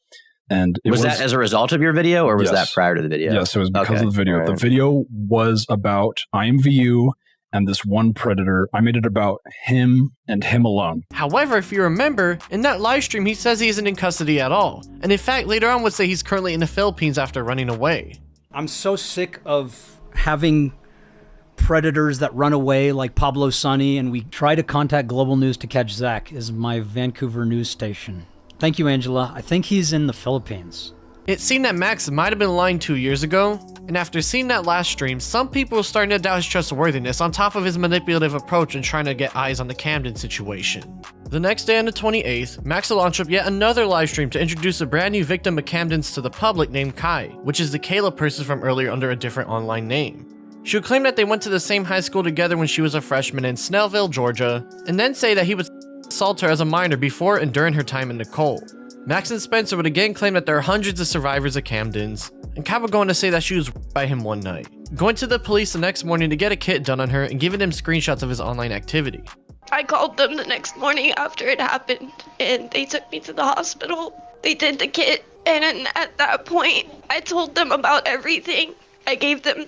And was that as a result of your video, or was yes. that prior to the video? Yes, it was because of the video. Right. The video was about IMVU and this one predator. I made it about him and him alone. However, if you remember, in that live stream, he says he isn't in custody at all. And in fact, later on would say he's currently in the Philippines after running away. I'm so sick of having predators that run away like Pablo Sunny, and we try to contact Global News to catch Zach, is my Vancouver news station. Thank you, Angela. I think he's in the Philippines. It seemed that Max might have been lying 2 years ago, And after seeing that last stream, some people were starting to doubt his trustworthiness on top of his manipulative approach in trying to get eyes on the Camden situation. The next day on the 28th, Max will launch up yet another live stream to introduce a brand new victim of Camden's to the public named Kai, which is the Kayla person from earlier under a different online name. She would claim that they went to the same high school together when she was a freshman in Snellville, Georgia, and then say that he would assault her as a minor before and during her time in the cult. Max and Spencer would again claim that there are hundreds of survivors of Camden's, and Kai would go on to say that she was by him one night, going to the police the next morning to get a kit done on her and giving them screenshots of his online activity. I called them the next morning after it happened, and they took me to the hospital. They did the kit, and at that point, I told them about everything. I gave them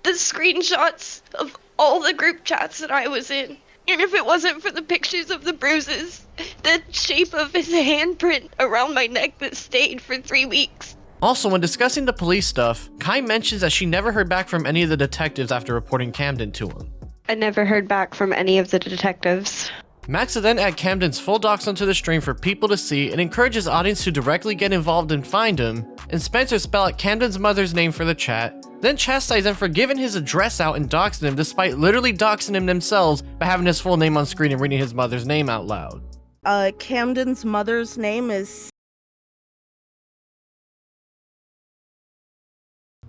the screenshots of all the group chats that I was in. And if it wasn't for the pictures of the bruises, the shape of his handprint around my neck that stayed for 3 weeks. Also, when discussing the police stuff, Kai mentions that she never heard back from any of the detectives after reporting Camden to him. I never heard back from any of the detectives. Max will then add Camden's full docs onto the stream for people to see and encourage his audience to directly get involved and find him, and Spencer spell out Camden's mother's name for the chat, then chastise him for giving his address out and doxing him despite literally doxing him themselves by having his full name on screen and reading his mother's name out loud. Camden's mother's name is...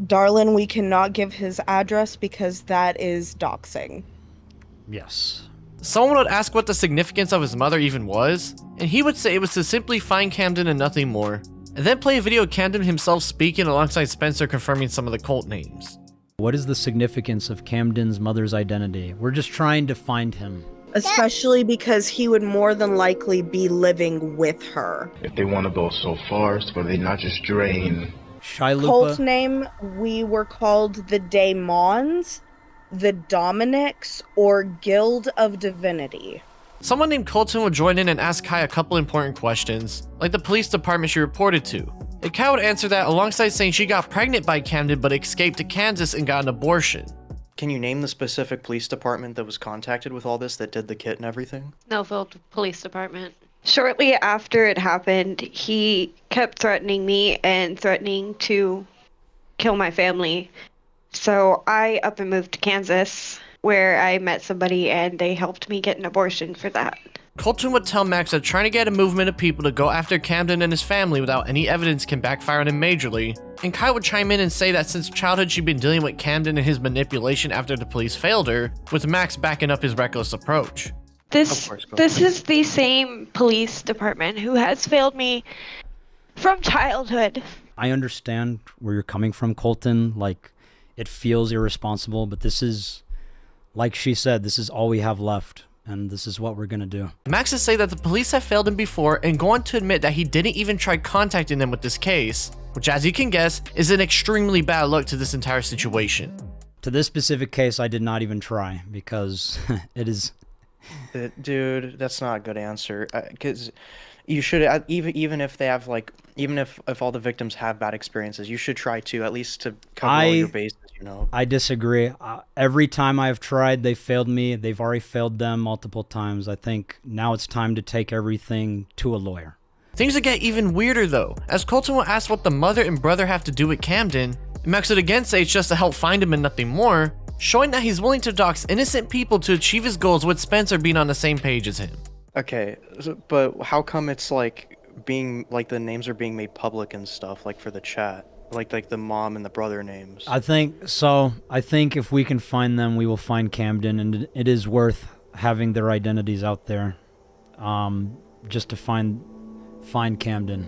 Darlin, we cannot give his address because that is doxing. Yes. Someone would ask what the significance of his mother even was, and he would say it was to simply find Camden and nothing more, and then play a video of Camden himself speaking alongside Spencer confirming some of the cult names. What is the significance of Camden's mother's identity? We're just trying to find him. Especially because he would more than likely be living with her. If they want to go so far, so they not just drain. Cult name, we were called the Daemons, the Dominics, or Guild of Divinity. Someone named Colton would join in and ask Kai a couple important questions, like the police department she reported to. And Kai would answer that alongside saying she got pregnant by Camden but escaped to Kansas and got an abortion. Can you name the specific police department that was contacted with all this, that did the kit and everything? Snellville Police Department. Shortly after it happened, he kept threatening me and threatening to kill my family. So I up and moved to Kansas, where I met somebody and they helped me get an abortion for that. Colton would tell Max that trying to get a movement of people to go after Camden and his family without any evidence can backfire on him majorly, and Kai would chime in and say that since childhood she'd been dealing with Camden and his manipulation after the police failed her, with Max backing up his reckless approach. This is the same police department who has failed me from childhood. I understand where you're coming from, Colton. Like, it feels irresponsible, but this is, like she said, this is all we have left, and this is what we're gonna do. Max would say that the police have failed him before and go on to admit that he didn't even try contacting them with this case, which, as you can guess, is an extremely bad look to this entire situation. To this specific case, I did not even try, because it is... Dude, that's not a good answer. Because you should, even if they have, like, even if all the victims have bad experiences, you should try to, at least to cover all your bases, you know? I disagree. Every time I've tried, they failed me. They've already failed them multiple times. I think now it's time to take everything to a lawyer. Things would get even weirder though, as Colton will ask what the mother and brother have to do with Camden, and Max would again say it's just to help find him and nothing more, showing that he's willing to dox innocent people to achieve his goals with Spencer being on the same page as him. Okay, but how come it's like being, like, the names are being made public and stuff, like for the chat? Like the mom and the brother names. I think if we can find them, we will find Camden, and it is worth having their identities out there, just to find Camden.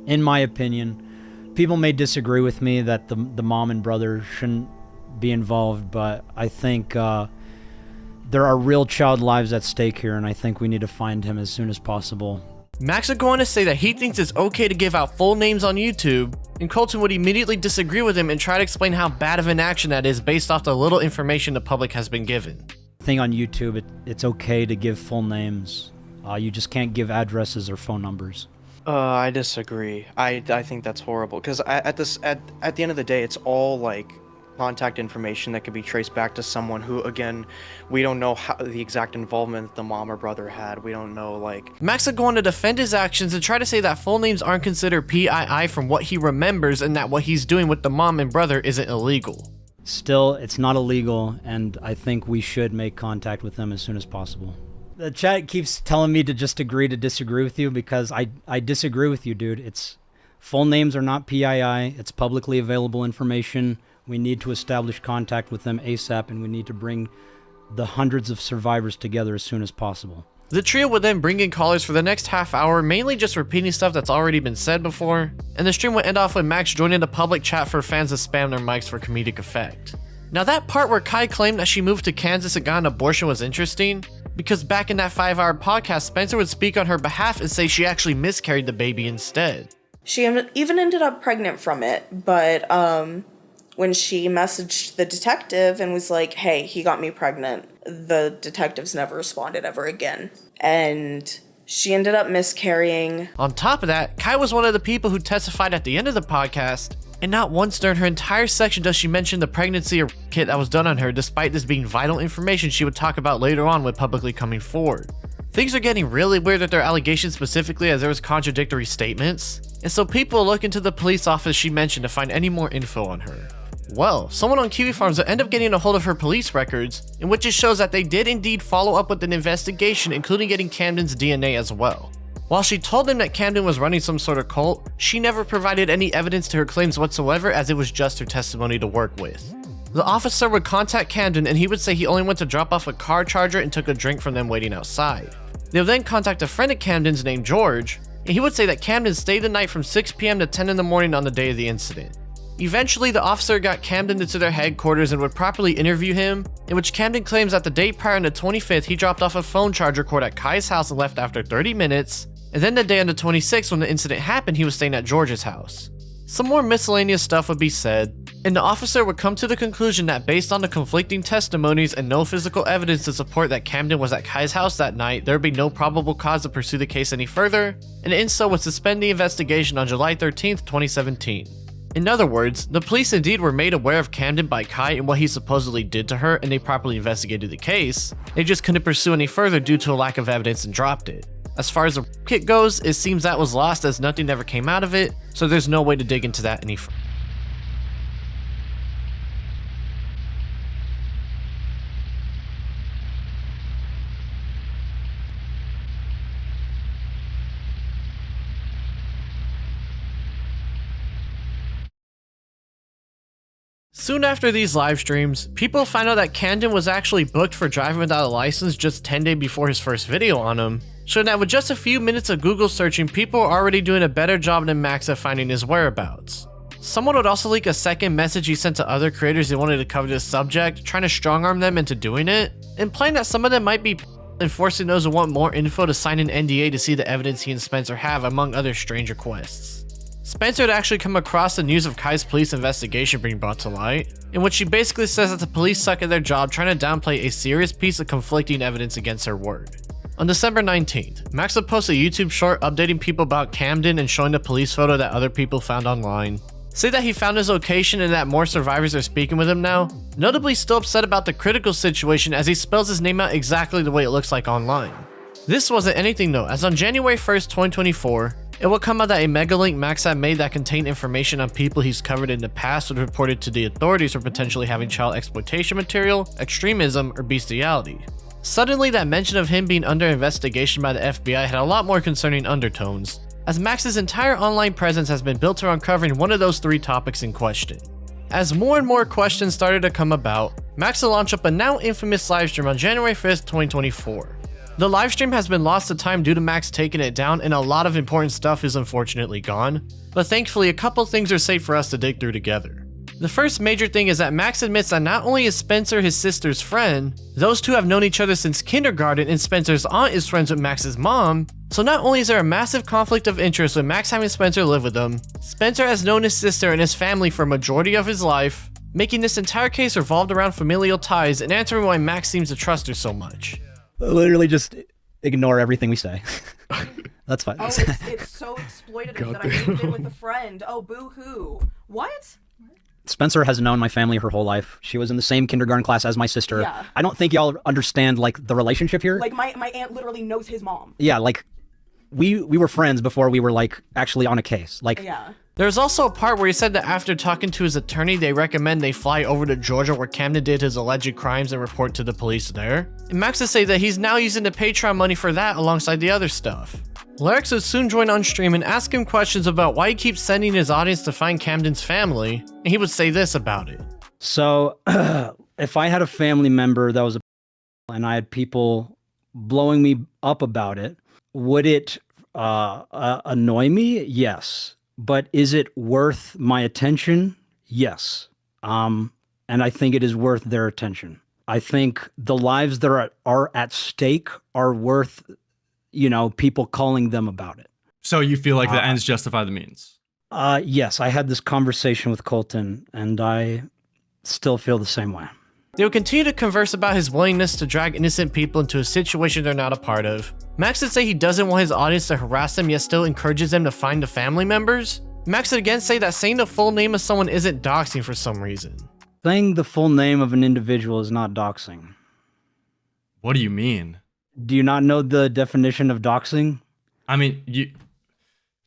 In my opinion, people may disagree with me that the mom and brother shouldn't be involved, but I think there are real child lives at stake here, and I think we need to find him as soon as possible. Max would go on to say that he thinks it's okay to give out full names on YouTube, and Colton would immediately disagree with him and try to explain how bad of an action that is based off the little information the public has been given. I think on YouTube it's okay to give full names. You just can't give addresses or phone numbers. I disagree. I think that's horrible, because at the end of the day, it's all, like, contact information that could be traced back to someone who, again, we don't know how the exact involvement the mom or brother had. We don't know, like... Max would go on to defend his actions and try to say that full names aren't considered PII from what he remembers and that what he's doing with the mom and brother isn't illegal. Still, it's not illegal, and I think we should make contact with them as soon as possible. The chat keeps telling me to just agree to disagree with you because I disagree with you, dude. It's full names are not PII. It's publicly available information. We need to establish contact with them ASAP, and we need to bring the hundreds of survivors together as soon as possible. The trio would then bring in callers for the next half hour, mainly just repeating stuff that's already been said before, and the stream would end off with Max joining the public chat for fans to spam their mics for comedic effect. Now that part where Kai claimed that she moved to Kansas and got an abortion was interesting, because back in that 5-hour podcast, Spencer would speak on her behalf and say she actually miscarried the baby instead. She even ended up pregnant from it, but when she messaged the detective and was like, hey, he got me pregnant, the detectives never responded ever again. And she ended up miscarrying. On top of that, Kai was one of the people who testified at the end of the podcast, and not once during her entire section does she mention the pregnancy or kit that was done on her, despite this being vital information she would talk about later on when publicly coming forward. Things are getting really weird with their allegations specifically, as there was contradictory statements, and so people look into the police office she mentioned to find any more info on her. Well, someone on Kiwi Farms will end up getting a hold of her police records, in which it shows that they did indeed follow up with an investigation, including getting Camden's DNA as well. While she told them that Camden was running some sort of cult, she never provided any evidence to her claims whatsoever, as it was just her testimony to work with. The officer would contact Camden and he would say he only went to drop off a car charger and took a drink from them waiting outside. They would then contact a friend of Camden's named George, and he would say that Camden stayed the night from 6 p.m. to 10 in the morning on the day of the incident. Eventually, the officer got Camden into their headquarters and would properly interview him, in which Camden claims that the day prior on the 25th, he dropped off a phone charger cord at Kai's house and left after 30 minutes, and then the day on the 26th when the incident happened, he was staying at George's house. Some more miscellaneous stuff would be said, and the officer would come to the conclusion that based on the conflicting testimonies and no physical evidence to support that Camden was at Kai's house that night, there would be no probable cause to pursue the case any further, and in so would suspend the investigation on July 13th, 2017. In other words, the police indeed were made aware of Camden by Kai and what he supposedly did to her, and they properly investigated the case. They just couldn't pursue any further due to a lack of evidence and dropped it. As far as the kit goes, it seems that was lost as nothing ever came out of it, so there's no way to dig into that any further. Soon after these live streams, people found out that Camden was actually booked for driving without a license just 10 days before his first video on him, showing that with just a few minutes of Google searching, people were already doing a better job than Max at finding his whereabouts. Someone would also leak a second message he sent to other creators who wanted to cover this subject, trying to strong-arm them into doing it, implying that some of them might be and forcing those who want more info to sign an NDA to see the evidence he and Spencer have, among other strange requests. Spencer had actually come across the news of Kai's police investigation being brought to light, in which she basically says that the police suck at their job trying to downplay a serious piece of conflicting evidence against her word. On December 19th, Max would post a YouTube short updating people about Camden and showing the police photo that other people found online, say that he found his location and that more survivors are speaking with him now, notably still upset about the critical situation as he spells his name out exactly the way it looks like online. This wasn't anything though, as on January 1st, 2024, it would come out that a megalink Max had made that contained information on people he's covered in the past would reported to the authorities for potentially having child exploitation material, extremism, or bestiality. Suddenly, that mention of him being under investigation by the FBI had a lot more concerning undertones, as Max's entire online presence has been built around covering one of those three topics in question. As more and more questions started to come about, Max would launch up a now infamous livestream on January 5th, 2024. The livestream has been lost to time due to Max taking it down, and a lot of important stuff is unfortunately gone, but thankfully a couple things are safe for us to dig through together. The first major thing is that Max admits that not only is Spencer his sister's friend, those two have known each other since kindergarten and Spencer's aunt is friends with Max's mom, so not only is there a massive conflict of interest with Max having Spencer live with them, Spencer has known his sister and his family for a majority of his life, making this entire case revolved around familial ties and answering why Max seems to trust her so much. Literally just ignore everything we say. That's fine. Oh, it's so exploitative that I moved in with a friend. Oh, boo-hoo. What? Spencer has known my family her whole life. She was in the same kindergarten class as my sister. Yeah. I don't think y'all understand like the relationship here. Like my aunt literally knows his mom. Yeah, like we were friends before we were like actually on a case. Like Yeah. There's also a part where he said that after talking to his attorney, they recommend they fly over to Georgia where Camden did his alleged crimes and report to the police there. And Max would say that he's now using the Patreon money for that alongside the other stuff. Larix would soon join on stream and ask him questions about why he keeps sending his audience to find Camden's family, and he would say this about it. So, if I had a family member that was a and I had people blowing me up about it, would it annoy me? Yes. But is it worth my attention? Yes. And I think it is worth their attention. I think the lives that are at stake are worth, people calling them about it. So you feel like the ends justify the means? Yes, I had this conversation with Colton, and I still feel the same way. They would continue to converse about his willingness to drag innocent people into a situation they're not a part of. Max would say he doesn't want his audience to harass them, yet still encourages them to find the family members. Max would again say that saying the full name of someone isn't doxing for some reason. Saying the full name of an individual is not doxing. What do you mean? Do you not know the definition of doxing? I mean,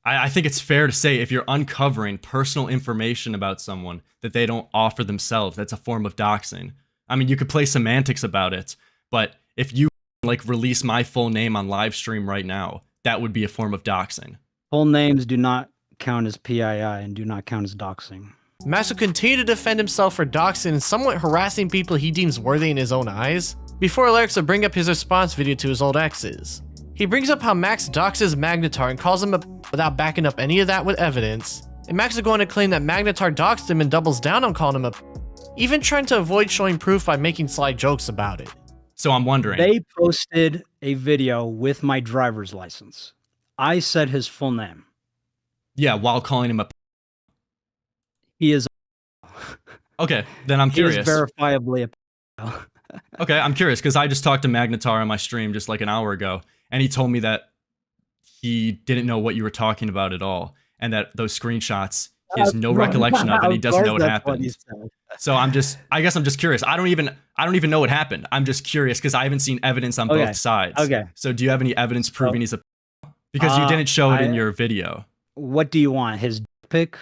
I think it's fair to say if you're uncovering personal information about someone that they don't offer themselves, that's a form of doxing. I mean, you could play semantics about it, but if you release my full name on live stream right now, that would be a form of doxing. Full names do not count as PII and do not count as doxing. Max would continue to defend himself for doxing and somewhat harassing people he deems worthy in his own eyes, before Larix would bring up his response video to his old exes. He brings up how Max doxes Magnetar and calls him a without backing up any of that with evidence, and Max is going to claim that Magnetar doxed him and doubles down on calling him a even trying to avoid showing proof by making sly jokes about it. So I'm wondering. They posted a video with my driver's license. I said his full name. Yeah, while calling him a He is Okay, then I'm curious. He is verifiably a Okay, I'm curious because I just talked to Magnetar on my stream just like an hour ago, and he told me that he didn't know what you were talking about at all, and that those screenshots he has no recollection of, and he doesn't know what happened. So I guess I'm just curious. I don't even know what happened. I'm just curious because I haven't seen evidence on both sides. Okay. So do you have any evidence proving he's a because you didn't show it in your video? What do you want? His pic?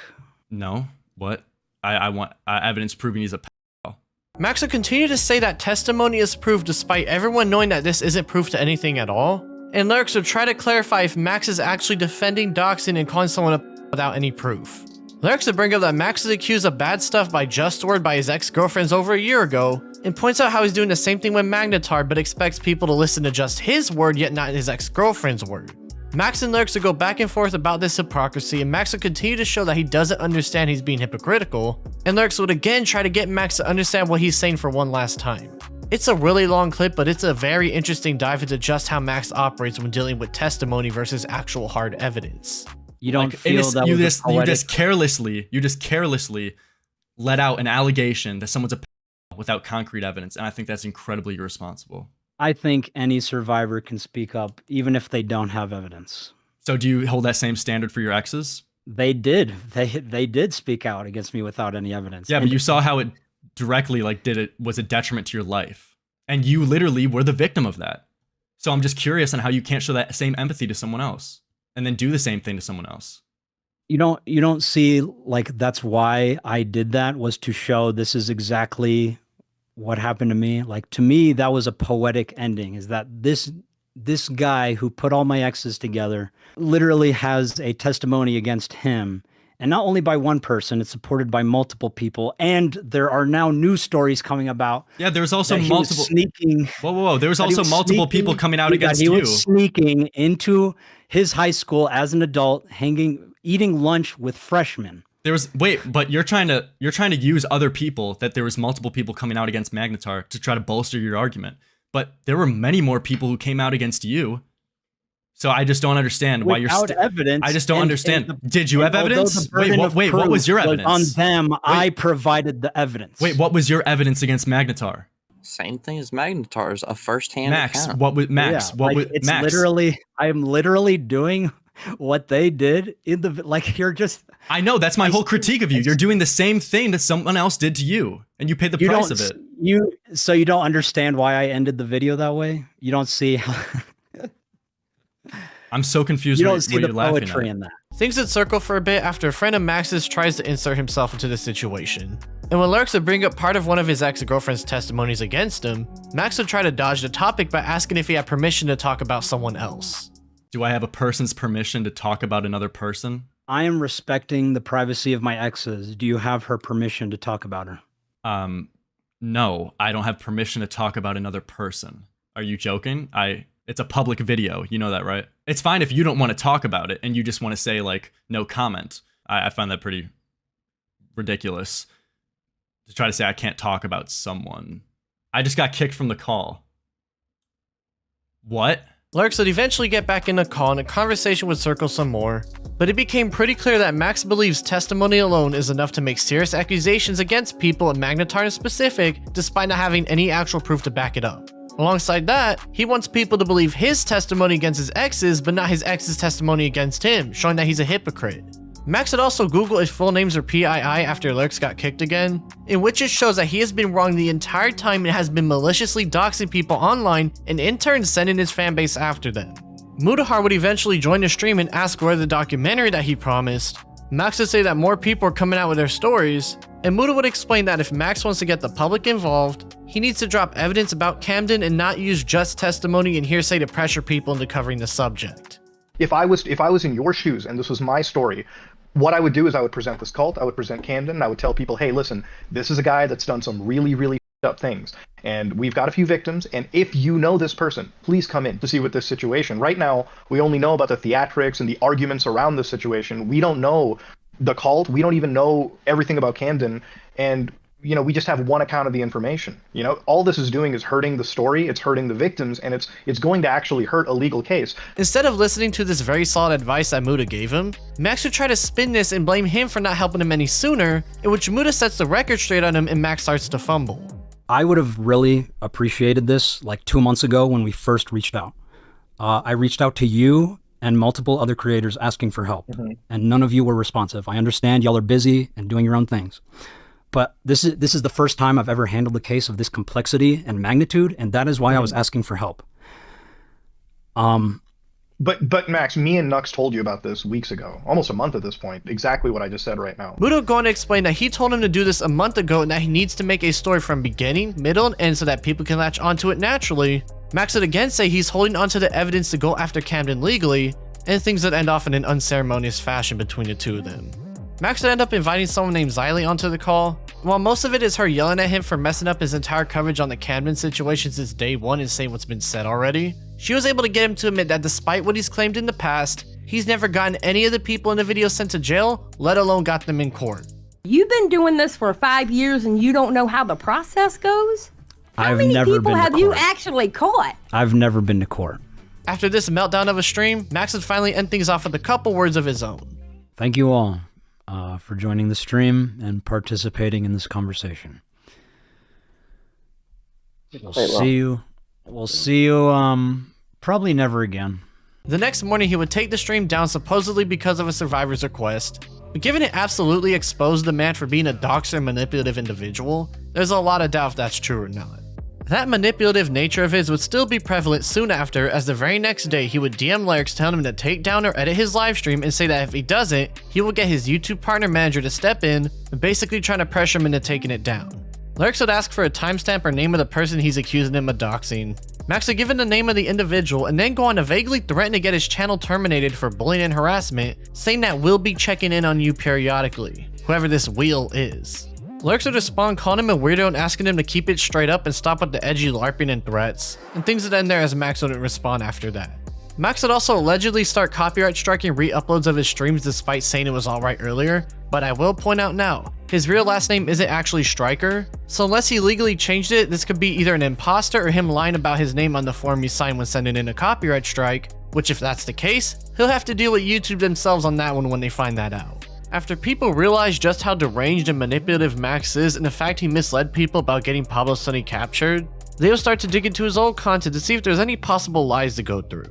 No. What? I want evidence proving he's a Max would continue to say that testimony is proof despite everyone knowing that this isn't proof to anything at all, and Larix would try to clarify if Max is actually defending doxing and calling someone a without any proof. Larix would bring up that Max is accused of bad stuff by Just Word by his ex-girlfriends over a year ago, and points out how he's doing the same thing with Magnetar but expects people to listen to just his word yet not his ex-girlfriend's word. Max and Larix would go back and forth about this hypocrisy, and Max would continue to show that he doesn't understand he's being hypocritical, and Larix would again try to get Max to understand what he's saying for one last time. It's a really long clip, but it's a very interesting dive into just how Max operates when dealing with testimony versus actual hard evidence. You don't feel that you just carelessly let out an allegation that someone's a without concrete evidence, and I think that's incredibly irresponsible. I think any survivor can speak up, even if they don't have evidence. So do you hold that same standard for your exes? They did. They did speak out against me without any evidence. Yeah, but you saw how it directly was a detriment to your life. And you literally were the victim of that. So I'm just curious on how you can't show that same empathy to someone else and then do the same thing to someone else. You don't see like that's why I did that, was to show this is exactly what happened to me. Like, to me, that was a poetic ending, is that this guy who put all my exes together literally has a testimony against him, and not only by one person, it's supported by multiple people, and there are now news stories coming about. Yeah, there's also multiple sneaking. Whoa! There was also multiple people coming out against you. He was sneaking into his high school as an adult, eating lunch with freshmen. But you're trying to use other people, that there was multiple people coming out against Magnetar to try to bolster your argument. But there were many more people who came out against you. So I just don't understand why you're evidence. I just don't understand. Did you have evidence? Wait, what was your evidence? On them, I provided the evidence. Wait, what was your evidence against Magnetar? Same thing as Magnetar's, a first-hand Max, account. what was Max? Yeah, I am literally doing what they did in the like you're just I know, that's my whole critique of you. You're doing the same thing that someone else did to you, and you paid the price of it. You don't understand why I ended the video that way? You don't see how I'm so confused. You don't what see the you're laughing poetry at. in that. Things would circle for a bit after a friend of Max's tries to insert himself into the situation. And when Lurks would bring up part of one of his ex-girlfriend's testimonies against him, Max would try to dodge the topic by asking if he had permission to talk about someone else. Do I have a person's permission to talk about another person? I am respecting the privacy of my exes. Do you have her permission to talk about her? No, I don't have permission to talk about another person. Are you joking? It's a public video. You know that, right? It's fine if you don't want to talk about it and you just want to say like, no comment. I find that pretty ridiculous to try to say I can't talk about someone. I just got kicked from the call. What? Lurks would eventually get back in the call and a conversation would circle some more, but it became pretty clear that Max believes testimony alone is enough to make serious accusations against people in Magnetar in specific, despite not having any actual proof to back it up. Alongside that, he wants people to believe his testimony against his exes, but not his ex's testimony against him, showing that he's a hypocrite. Max would also Google if full names are PII after Lurks got kicked again, in which it shows that he has been wrong the entire time and has been maliciously doxing people online and in turn sending his fanbase after them. Mudahar would eventually join the stream and ask where the documentary that he promised. Max would say that more people are coming out with their stories, and Muda would explain that if Max wants to get the public involved, he needs to drop evidence about Camden and not use just testimony and hearsay to pressure people into covering the subject. If I was in your shoes and this was my story, what I would do is I would present this cult, I would present Camden, and I would tell people, hey, listen, this is a guy that's done some really, really up things, and we've got a few victims, and if you know this person, please come in to see what this situation. Right now, we only know about the theatrics and the arguments around this situation. We don't know the cult, we don't even know everything about Camden, and we just have one account of the information. All this is doing is hurting the story, it's hurting the victims, and it's going to actually hurt a legal case. Instead of listening to this very solid advice that Muda gave him, Max would try to spin this and blame him for not helping him any sooner, in which Muda sets the record straight on him and Max starts to fumble. I would have really appreciated this like 2 months ago when we first reached out. I reached out to you and multiple other creators asking for help, and none of you were responsive. I understand y'all are busy and doing your own things. But this is the first time I've ever handled a case of this complexity and magnitude, and that is why I was asking for help. But Max, me and Nux told you about this weeks ago, almost a month at this point, exactly what I just said right now. Muda would go on to explain that he told him to do this a month ago and that he needs to make a story from beginning, middle, and end so that people can latch onto it naturally. Max would again say he's holding onto the evidence to go after Camden legally, and things would end off in an unceremonious fashion between the two of them. Max would end up inviting someone named Xylee onto the call. While most of it is her yelling at him for messing up his entire coverage on the Camden situation since day one and saying what's been said already, she was able to get him to admit that despite what he's claimed in the past, he's never gotten any of the people in the video sent to jail, let alone got them in court. You've been doing this for 5 years and you don't know how the process goes? How I've many never people been to have you court. actually caught? I've never been to court. After this meltdown of a stream, Max would finally end things off with a couple words of his own. Thank you all for joining the stream and participating in this conversation. We'll see you probably never again. The next morning, he would take the stream down supposedly because of a survivor's request, but given it absolutely exposed the man for being a doxer and manipulative individual, there's a lot of doubt if that's true or not. That manipulative nature of his would still be prevalent soon after, as the very next day he would DM Lurks telling him to take down or edit his livestream and say that if he doesn't, he will get his YouTube partner manager to step in, basically trying to pressure him into taking it down. Lurks would ask for a timestamp or name of the person he's accusing him of doxing. Max would give him the name of the individual and then go on to vaguely threaten to get his channel terminated for bullying and harassment, saying that we'll be checking in on you periodically, whoever this "will" is. Lurks would respond calling him a weirdo and asking him to keep it straight up and stop with the edgy LARPing and threats, and things would end there as Max wouldn't respond after that. Max would also allegedly start copyright striking re-uploads of his streams despite saying it was alright earlier, but I will point out now, his real last name isn't actually Striker, so unless he legally changed it, this could be either an imposter or him lying about his name on the form he signed when sending in a copyright strike, which if that's the case, he'll have to deal with YouTube themselves on that one when they find that out. After people realize just how deranged and manipulative Max is and the fact he misled people about getting Pablo Sunny captured, they'll start to dig into his old content to see if there's any possible lies to go through.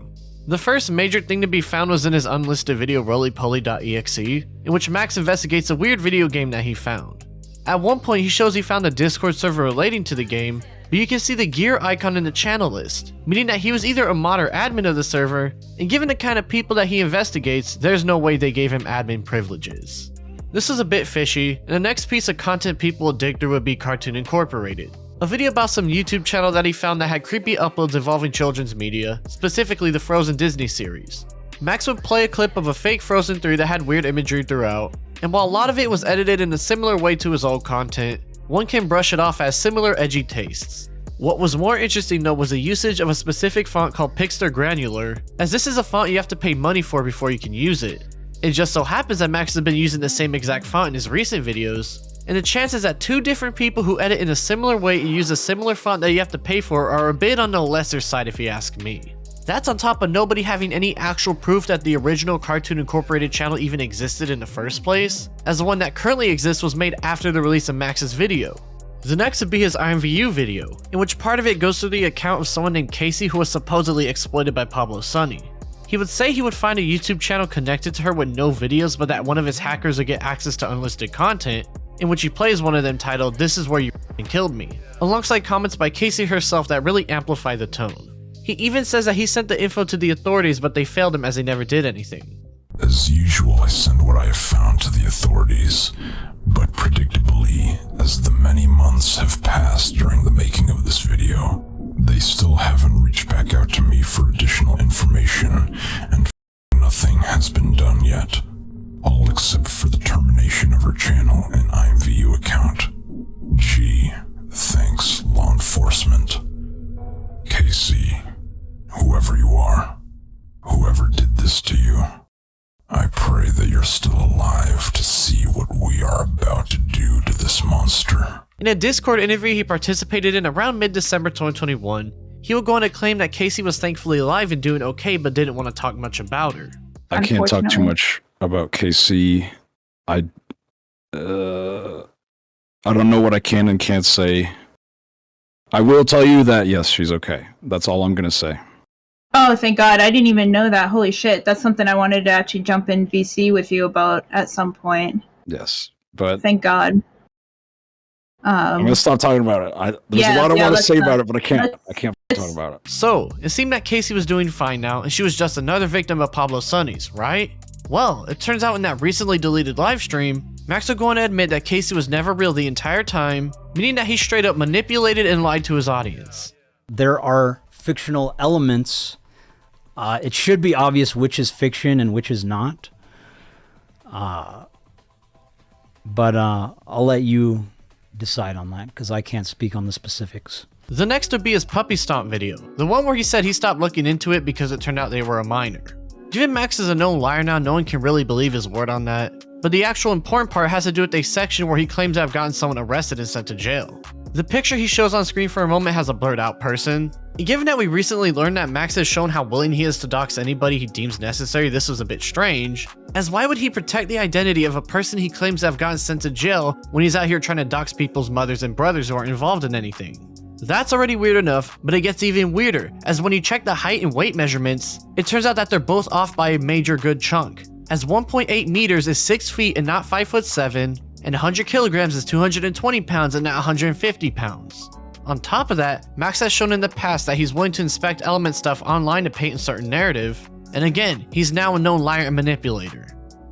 The first major thing to be found was in his unlisted video rolypoly.exe, in which Max investigates a weird video game that he found. At one point he shows he found a Discord server relating to the game, but you can see the gear icon in the channel list, meaning that he was either a mod or admin of the server, and given the kind of people that he investigates, there's no way they gave him admin privileges. This is a bit fishy, and the next piece of content people will dig through would be Cartoon Incorporated, a video about some YouTube channel that he found that had creepy uploads involving children's media, specifically the Frozen Disney series. Max would play a clip of a fake Frozen 3 that had weird imagery throughout, and while a lot of it was edited in a similar way to his old content, one can brush it off as similar edgy tastes. What was more interesting though was the usage of a specific font called Pixter Granular, as this is a font you have to pay money for before you can use it. It just so happens that Max has been using the same exact font in his recent videos, and the chances that two different people who edit in a similar way and use a similar font that you have to pay for are a bit on the lesser side if you ask me. That's on top of nobody having any actual proof that the original Cartoon Incorporated channel even existed in the first place, as the one that currently exists was made after the release of Max's video. The next would be his IMVU video, in which part of it goes through the account of someone named Casey who was supposedly exploited by Pablo Sunny. He would say he would find a YouTube channel connected to her with no videos, but that one of his hackers would get access to unlisted content, in which he plays one of them titled "This is where you killed me," alongside comments by Casey herself that really amplify the tone. He even says that he sent the info to the authorities, but they failed him as they never did anything. As usual, I send what I have found to the authorities, but predictably, as the many months have passed during the making of this video, they still haven't reached back out to me for additional information, and nothing has been done yet. All except for the termination of her channel and IMVU account. Gee, thanks, law enforcement. Casey, whoever you are, whoever did this to you, I pray that you're still alive to see what we are about to do to this monster. In a Discord interview he participated in around mid-December 2021, he would go on to claim that Casey was thankfully alive and doing okay but didn't want to talk much about her. I can't talk too much about Casey. I don't know what I can and can't say. I will tell you that yes, she's okay. That's all I'm gonna say. Oh, thank God. I didn't even know that. Holy shit. That's something I wanted to actually jump in VC with you about at some point. Yes, but thank God. I'm gonna stop talking about it. There's a lot I want to say about it, but I can't talk about it. So, it seemed that Casey was doing fine now, and she was just another victim of Pablo Sunny's, right? Well, it turns out in that recently deleted livestream, Max would go on to admit that Casey was never real the entire time, meaning that he straight up manipulated and lied to his audience. There are fictional elements. It should be obvious which is fiction and which is not. But I'll let you decide on that because I can't speak on the specifics. The next would be his puppy stomp video, the one where he said he stopped looking into it because it turned out they were a minor. Given Max is a known liar now, no one can really believe his word on that, but the actual important part has to do with a section where he claims to have gotten someone arrested and sent to jail. The picture he shows on screen for a moment has a blurred out person. Given that we recently learned that Max has shown how willing he is to dox anybody he deems necessary, this was a bit strange, as why would he protect the identity of a person he claims to have gotten sent to jail when he's out here trying to dox people's mothers and brothers who aren't involved in anything? That's already weird enough, but it gets even weirder, as when you check the height and weight measurements, it turns out that they're both off by a major good chunk, as 1.8 meters is 6 feet and not 5'7", and 100 kilograms is 220 pounds and not 150 pounds. On top of that, Max has shown in the past that he's willing to inspect element stuff online to paint a certain narrative, and again, he's now a known liar and manipulator.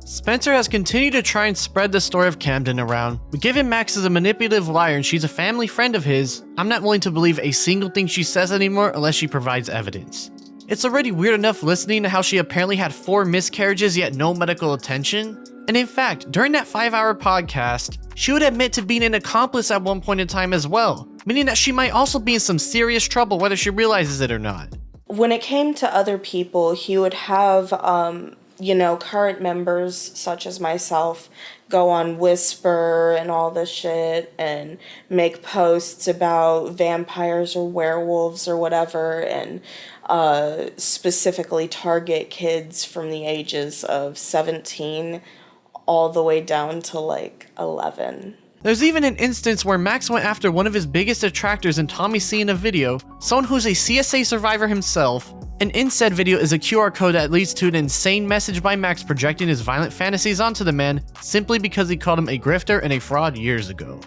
Spencer has continued to try and spread the story of Camden around, but given Max is a manipulative liar and she's a family friend of his, I'm not willing to believe a single thing she says anymore unless she provides evidence. It's already weird enough listening to how she apparently had 4 miscarriages yet no medical attention, and in fact, during that 5-hour podcast, she would admit to being an accomplice at one point in time as well, meaning that she might also be in some serious trouble whether she realizes it or not. When it came to other people, he would have, current members such as myself go on Whisper and all this shit and make posts about vampires or werewolves or whatever, and specifically target kids from the ages of 17 all the way down to like 11. There's even an instance where Max went after one of his biggest detractors in Tommy C in a video, someone who's a CSA survivor himself, and in said video is a QR code that leads to an insane message by Max projecting his violent fantasies onto the man simply because he called him a grifter and a fraud years ago.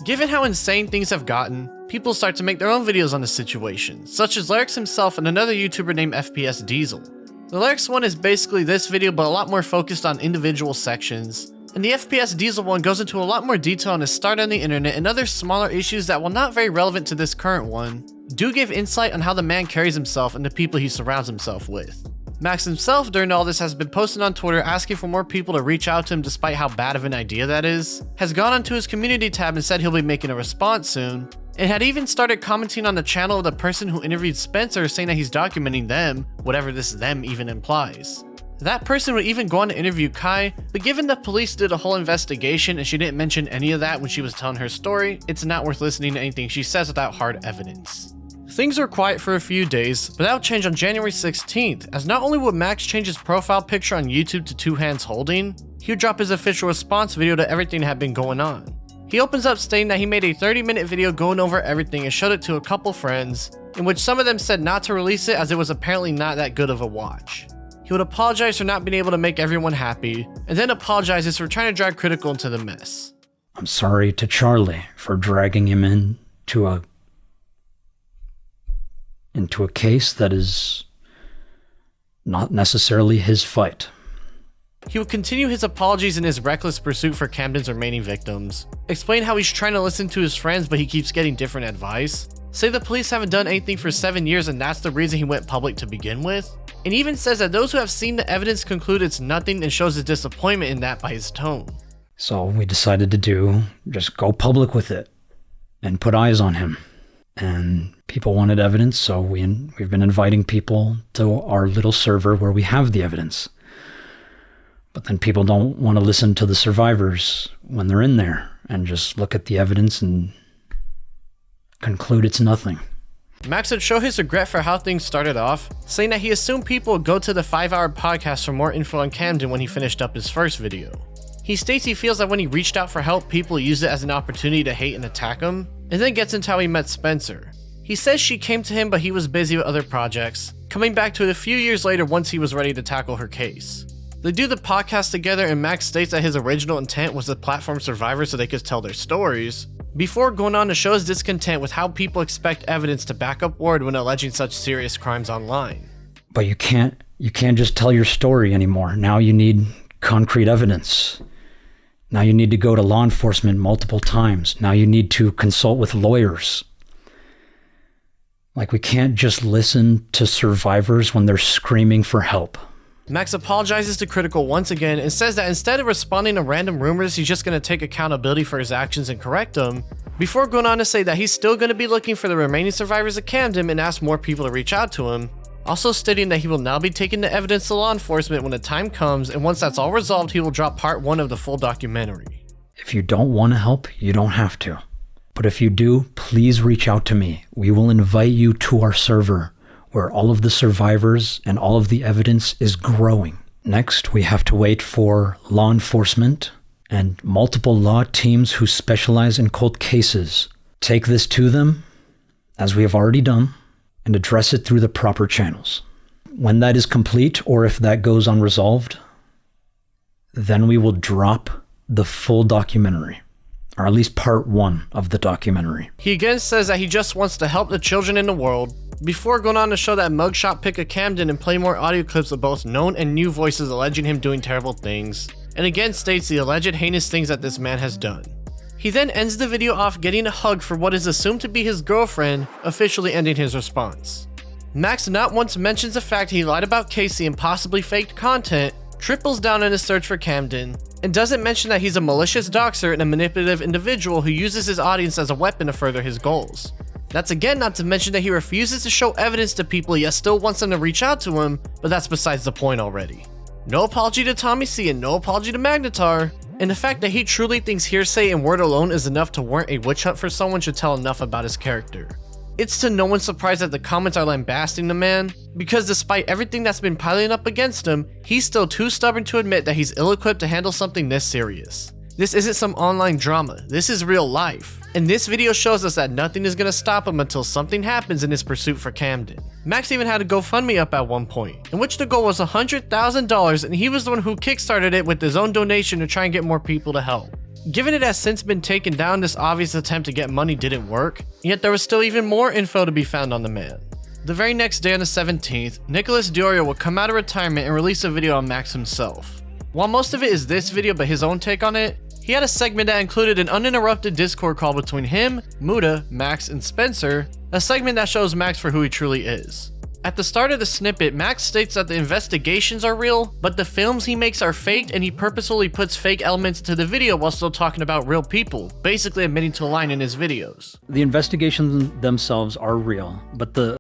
Given how insane things have gotten, people start to make their own videos on the situation, such as Larix himself and another YouTuber named FPS Diesel. The Larix one is basically this video but a lot more focused on individual sections, and the FPS Diesel one goes into a lot more detail on his start on the internet and other smaller issues that, while not very relevant to this current one, do give insight on how the man carries himself and the people he surrounds himself with. Max himself during all this has been posting on Twitter asking for more people to reach out to him despite how bad of an idea that is, has gone onto his community tab and said he'll be making a response soon, and had even started commenting on the channel of the person who interviewed Spencer saying that he's documenting them, whatever this them even implies. That person would even go on to interview Kai, but given the police did a whole investigation and she didn't mention any of that when she was telling her story, it's not worth listening to anything she says without hard evidence. Things were quiet for a few days, but that would change on January 16th, as not only would Max change his profile picture on YouTube to 2 hands holding, he would drop his official response video to everything that had been going on. He opens up stating that he made a 30-minute video going over everything and showed it to a couple friends, in which some of them said not to release it as it was apparently not that good of a watch. He would apologize for not being able to make everyone happy, and then apologizes for trying to drag Critical into the mess. I'm sorry to Charlie for dragging him into a case that is not necessarily his fight. He would continue his apologies in his reckless pursuit for Camden's remaining victims, explain how he's trying to listen to his friends but he keeps getting different advice, say the police haven't done anything for 7 years and that's the reason he went public to begin with, and even says that those who have seen the evidence conclude it's nothing and shows his disappointment in that by his tone. So we decided to just go public with it and put eyes on him. And people wanted evidence, so we've been inviting people to our little server where we have the evidence. But then people don't want to listen to the survivors when they're in there and just look at the evidence and conclude it's nothing. Max would show his regret for how things started off, saying that he assumed people would go to the 5-hour podcast for more info on Camden when he finished up his first video. He states he feels that when he reached out for help, people used it as an opportunity to hate and attack him, and then gets into how he met Spencer. He says she came to him but he was busy with other projects, coming back to it a few years later once he was ready to tackle her case. They do the podcast together and Max states that his original intent was to platform survivors so they could tell their stories, before going on to show his discontent with how people expect evidence to back up word when alleging such serious crimes online. But you can't just tell your story anymore. Now you need concrete evidence. Now you need to go to law enforcement multiple times. Now you need to consult with lawyers. Like, we can't just listen to survivors when they're screaming for help. Max apologizes to Critical once again and says that instead of responding to random rumors, he's just going to take accountability for his actions and correct them, before going on to say that he's still going to be looking for the remaining survivors of Camden and ask more people to reach out to him, also stating that he will now be taking the evidence to law enforcement when the time comes, and once that's all resolved, he will drop part 1 of the full documentary. If you don't want to help, you don't have to. But if you do, please reach out to me. We will invite you to our server, where all of the survivors and all of the evidence is growing. Next, we have to wait for law enforcement and multiple law teams who specialize in cold cases. Take this to them, as we have already done, and address it through the proper channels. When that is complete, or if that goes unresolved, then we will drop the full documentary, or at least part 1 of the documentary. He again says that he just wants to help the children in the world, before going on to show that mugshot pic of Camden and play more audio clips of both known and new voices alleging him doing terrible things, and again states the alleged heinous things that this man has done. He then ends the video off getting a hug for what is assumed to be his girlfriend, officially ending his response. Max not once mentions the fact he lied about Casey and possibly faked content, triples down in his search for Camden, and doesn't mention that he's a malicious doxer and a manipulative individual who uses his audience as a weapon to further his goals. That's again not to mention that he refuses to show evidence to people yet still wants them to reach out to him, but that's besides the point already. No apology to Tommy C and no apology to Magnetar, and the fact that he truly thinks hearsay and word alone is enough to warrant a witch hunt for someone should tell enough about his character. It's to no one's surprise that the comments are lambasting the man, because despite everything that's been piling up against him, he's still too stubborn to admit that he's ill-equipped to handle something this serious. This isn't some online drama, this is real life. And this video shows us that nothing is gonna stop him until something happens in his pursuit for Camden. Max even had a GoFundMe up at one point, in which the goal was $100,000 and he was the one who kickstarted it with his own donation to try and get more people to help. Given it has since been taken down, this obvious attempt to get money didn't work, yet there was still even more info to be found on the man. The very next day on the 17th, Nicholas Diorio would come out of retirement and release a video on Max himself. While most of it is this video but his own take on it, he had a segment that included an uninterrupted Discord call between him, Muda, Max, and Spencer, a segment that shows Max for who he truly is. At the start of the snippet, Max states that the investigations are real, but the films he makes are faked and he purposefully puts fake elements to the video while still talking about real people, basically admitting to a line in his videos. The investigations themselves are real, but the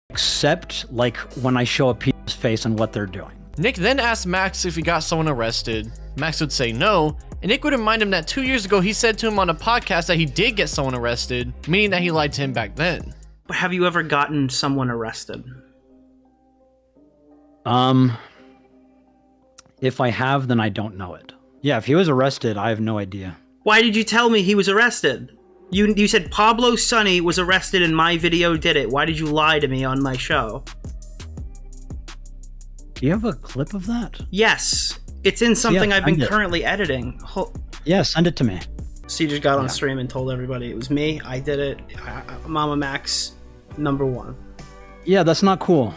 except like when I show a people's face and what they're doing. Nick then asked Max if he got someone arrested. Max would say no, and Nick would remind him that 2 years ago he said to him on a podcast that he did get someone arrested, meaning that he lied to him back then. Have you ever gotten someone arrested? If I have, then I don't know it. Yeah, if he was arrested, I have no idea. Why did you tell me he was arrested? You said Pablo Sonny was arrested and my video did it. Why did you lie to me on my show? Do you have a clip of that? Yes. It's in something I've been currently editing. Yeah, send it to me. So you just got on stream and told everybody it was me. I did it. MamaMax, #1. Yeah, that's not cool.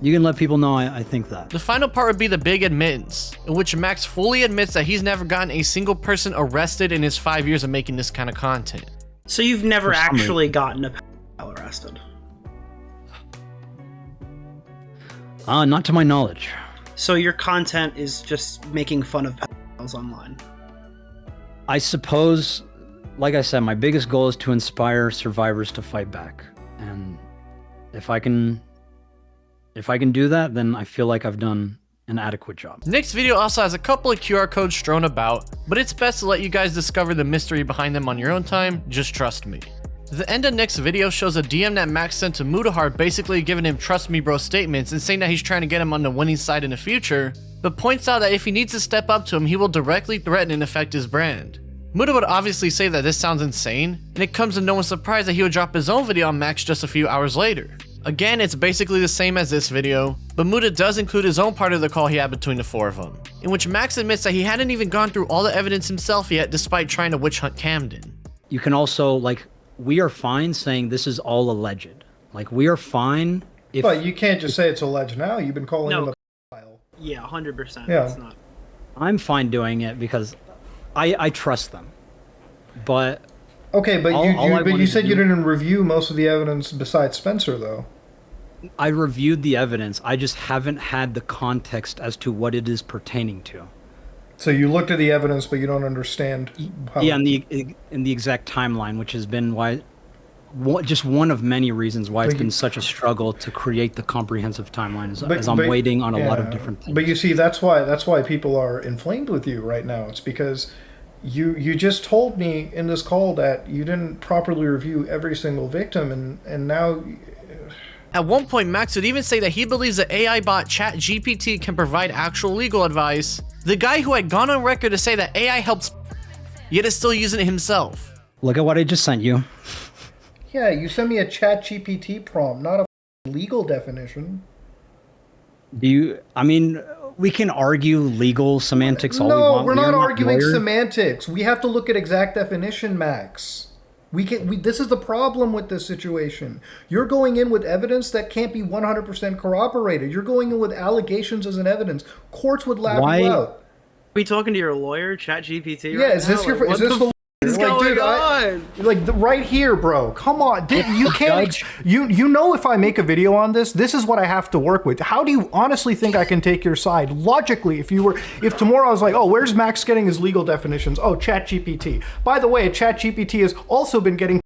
You can let people know I think that. The final part would be the big admittance, in which Max fully admits that he's never gotten a single person arrested in his 5 years of making this kind of content. So you've never actually gotten a pedophile arrested? Not to my knowledge. So your content is just making fun of pedophiles online? I suppose, like I said, my biggest goal is to inspire survivors to fight back. And if I can do that, then I feel like I've done an adequate job. Nick's video also has a couple of QR codes strewn about, but it's best to let you guys discover the mystery behind them on your own time, just trust me. The end of Nick's video shows a DM that Max sent to Mudahar basically giving him trust me bro statements and saying that he's trying to get him on the winning side in the future, but points out that if he needs to step up to him, he will directly threaten and affect his brand. Muda would obviously say that this sounds insane, and it comes to no one's surprise that he would drop his own video on Max just a few hours later. Again, it's basically the same as this video, but Muda does include his own part of the call he had between the four of them, in which Max admits that he hadn't even gone through all the evidence himself yet despite trying to witch hunt Camden. You can also, we are fine saying this is all alleged. We are fine if... But you can't just say it's alleged now. You've been calling him a pedophile. Yeah, 100%. Yeah. That's not... I'm fine doing it because I trust them. But... Okay, but you said you didn't review most of the evidence besides Spencer, though. I reviewed the evidence. I just haven't had the context as to what it is pertaining to. So you looked at the evidence, but you don't understand how... Yeah, in the exact timeline, which has been just one of many reasons why it's been such a struggle to create the comprehensive timeline as I'm waiting on a lot of different things. But you see, that's why people are inflamed with you right now. It's because you just told me in this call that you didn't properly review every single victim, and now... At one point, Max would even say that he believes the AI bot ChatGPT can provide actual legal advice. The guy who had gone on record to say that AI helps, yet is still using it himself. Look at what I just sent you. Yeah, you sent me a ChatGPT prompt, not a legal definition. We can argue legal semantics all we want. No, we're not arguing semantics. We have to look at exact definition, Max. This is the problem with this situation. You're going in with evidence that can't be 100% corroborated. You're going in with allegations as an evidence. Courts would laugh you out. Are we talking to your lawyer, ChatGPT? Yeah, Right is this now? is this the Like, going dude, on? Right here, bro. Come on. You can't. You know, if I make a video on this, this is what I have to work with. How do you honestly think I can take your side? Logically, if tomorrow I was like, oh, where's Max getting his legal definitions? Oh, ChatGPT. By the way, ChatGPT has also been getting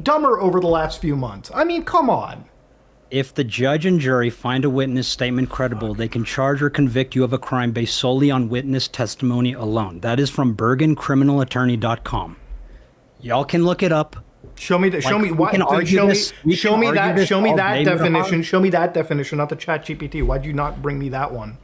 dumber over the last few months. I mean, come on. If the judge and jury find a witness statement credible, they can charge or convict you of a crime based solely on witness testimony alone. That is from BergenCriminalAttorney.com. Y'all can look it up. Show me that. Show me that definition. Show me that definition, not the ChatGPT. Why'd you not bring me that one?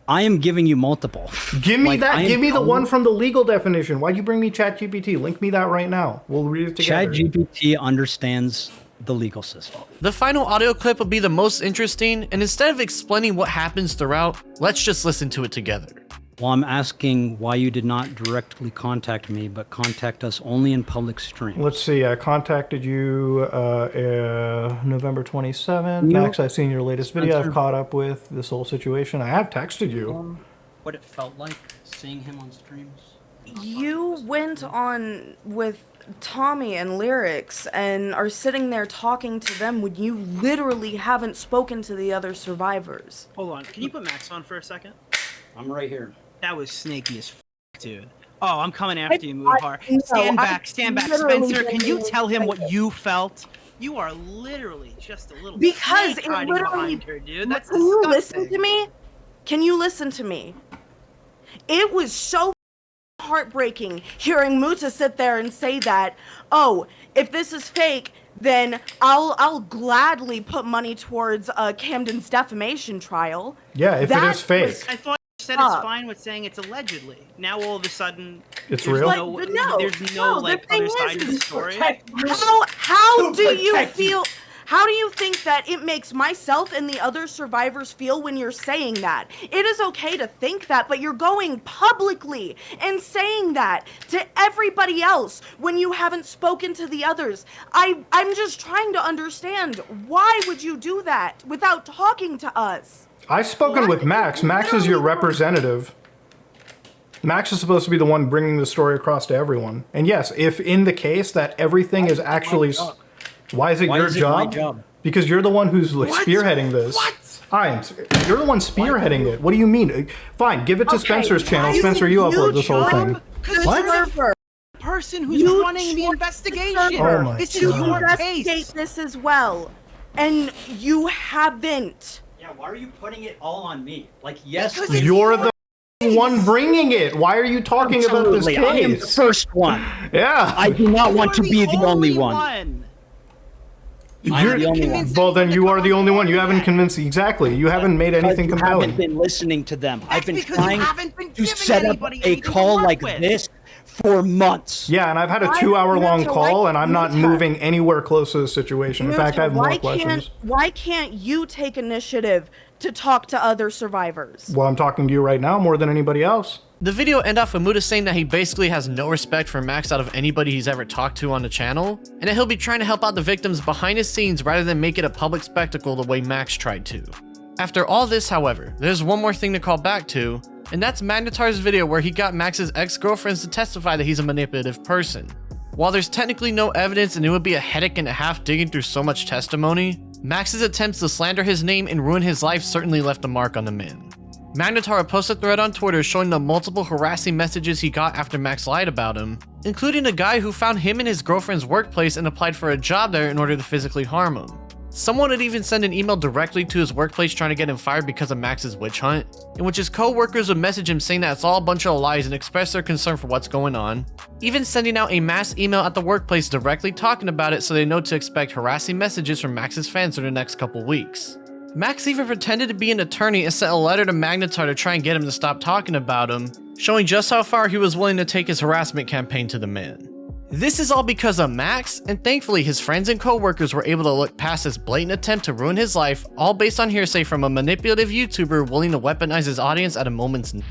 I am giving you multiple. Give me that. Give me the one from the legal definition. Why'd you bring me ChatGPT? Link me that right now. We'll read it together. ChatGPT understands the legal system. The final audio clip will be the most interesting, and instead of explaining what happens throughout, let's just listen to it together. Well, I'm asking why you did not directly contact me, but contact us only in public stream. Let's see. I contacted you November 27th. Max, I've seen your latest video. I've caught up with this whole situation. I have texted you. What it felt like seeing him on streams. You went on with Tommy and Lyrics and are sitting there talking to them when you literally haven't spoken to the other survivors. Hold on. Can you put Max on for a second? I'm right here. That was snaky as dude. Oh, I'm coming after you, Mudhar. Stand back. Spencer, can you tell him what you felt? You are literally just a little because snake it hiding literally behind her, dude. That's Can you disgusting. listen to me? Can you listen to me? It was so heartbreaking hearing Muta sit there and say that, oh, if this is fake, then I'll gladly put money towards Camden's defamation trial. Yeah, if it is fake. I thought you said it's fine with saying it's allegedly. Now all of a sudden, it's there's real. There's no like other side to the story. How do you feel? How do you think that it makes myself and the other survivors feel when you're saying that? It is okay to think that, but you're going publicly and saying that to everybody else when you haven't spoken to the others. I'm just trying to understand, why would you do that without talking to us? I've spoken with Max. Max is your representative. Max is supposed to be the one bringing the story across to everyone. And yes, if in the case that everything is actually... Why is it your job? Because you're the one who's spearheading this. You're the one spearheading it. What do you mean? Fine, give it to Spencer's channel. Spencer, you upload this whole thing. What? Person who's running the investigation. Oh my this God. is your Investigate case. this as well, and you haven't. Yeah, why are you putting it all on me? Like, yes, You're the one bringing it. Why are you talking about this case? I am the first one. Yeah. I do not want to be the only one. You're the only one. Well, then you are the only one. You haven't convinced exactly. You haven't made anything I compelling. haven't been listening to them. I've been trying to set up a call like this for months. Yeah, and I've had a 2-hour-long call, and I'm not moving anywhere close to the situation. In fact, I have more questions. Why can't you take initiative to talk to other survivors? Well, I'm talking to you right now more than anybody else. The video end off with Muta saying that he basically has no respect for Max out of anybody he's ever talked to on the channel, and that he'll be trying to help out the victims behind the scenes rather than make it a public spectacle the way Max tried to. After all this, however, there's one more thing to call back to, and that's Magnetar's video where he got Max's ex-girlfriends to testify that he's a manipulative person. While there's technically no evidence and it would be a headache and a half digging through so much testimony, Max's attempts to slander his name and ruin his life certainly left a mark on the man. Magnetar posted a thread on Twitter showing the multiple harassing messages he got after Max lied about him, including a guy who found him in his girlfriend's workplace and applied for a job there in order to physically harm him. Someone had even sent an email directly to his workplace trying to get him fired because of Max's witch hunt, in which his co-workers would message him saying that it's all a bunch of lies and express their concern for what's going on, even sending out a mass email at the workplace directly talking about it so they know to expect harassing messages from Max's fans for the next couple weeks. Max even pretended to be an attorney and sent a letter to Magnetar to try and get him to stop talking about him, showing just how far he was willing to take his harassment campaign to the man. This is all because of Max, and thankfully his friends and co-workers were able to look past this blatant attempt to ruin his life, all based on hearsay from a manipulative YouTuber willing to weaponize his audience at a moment's notice.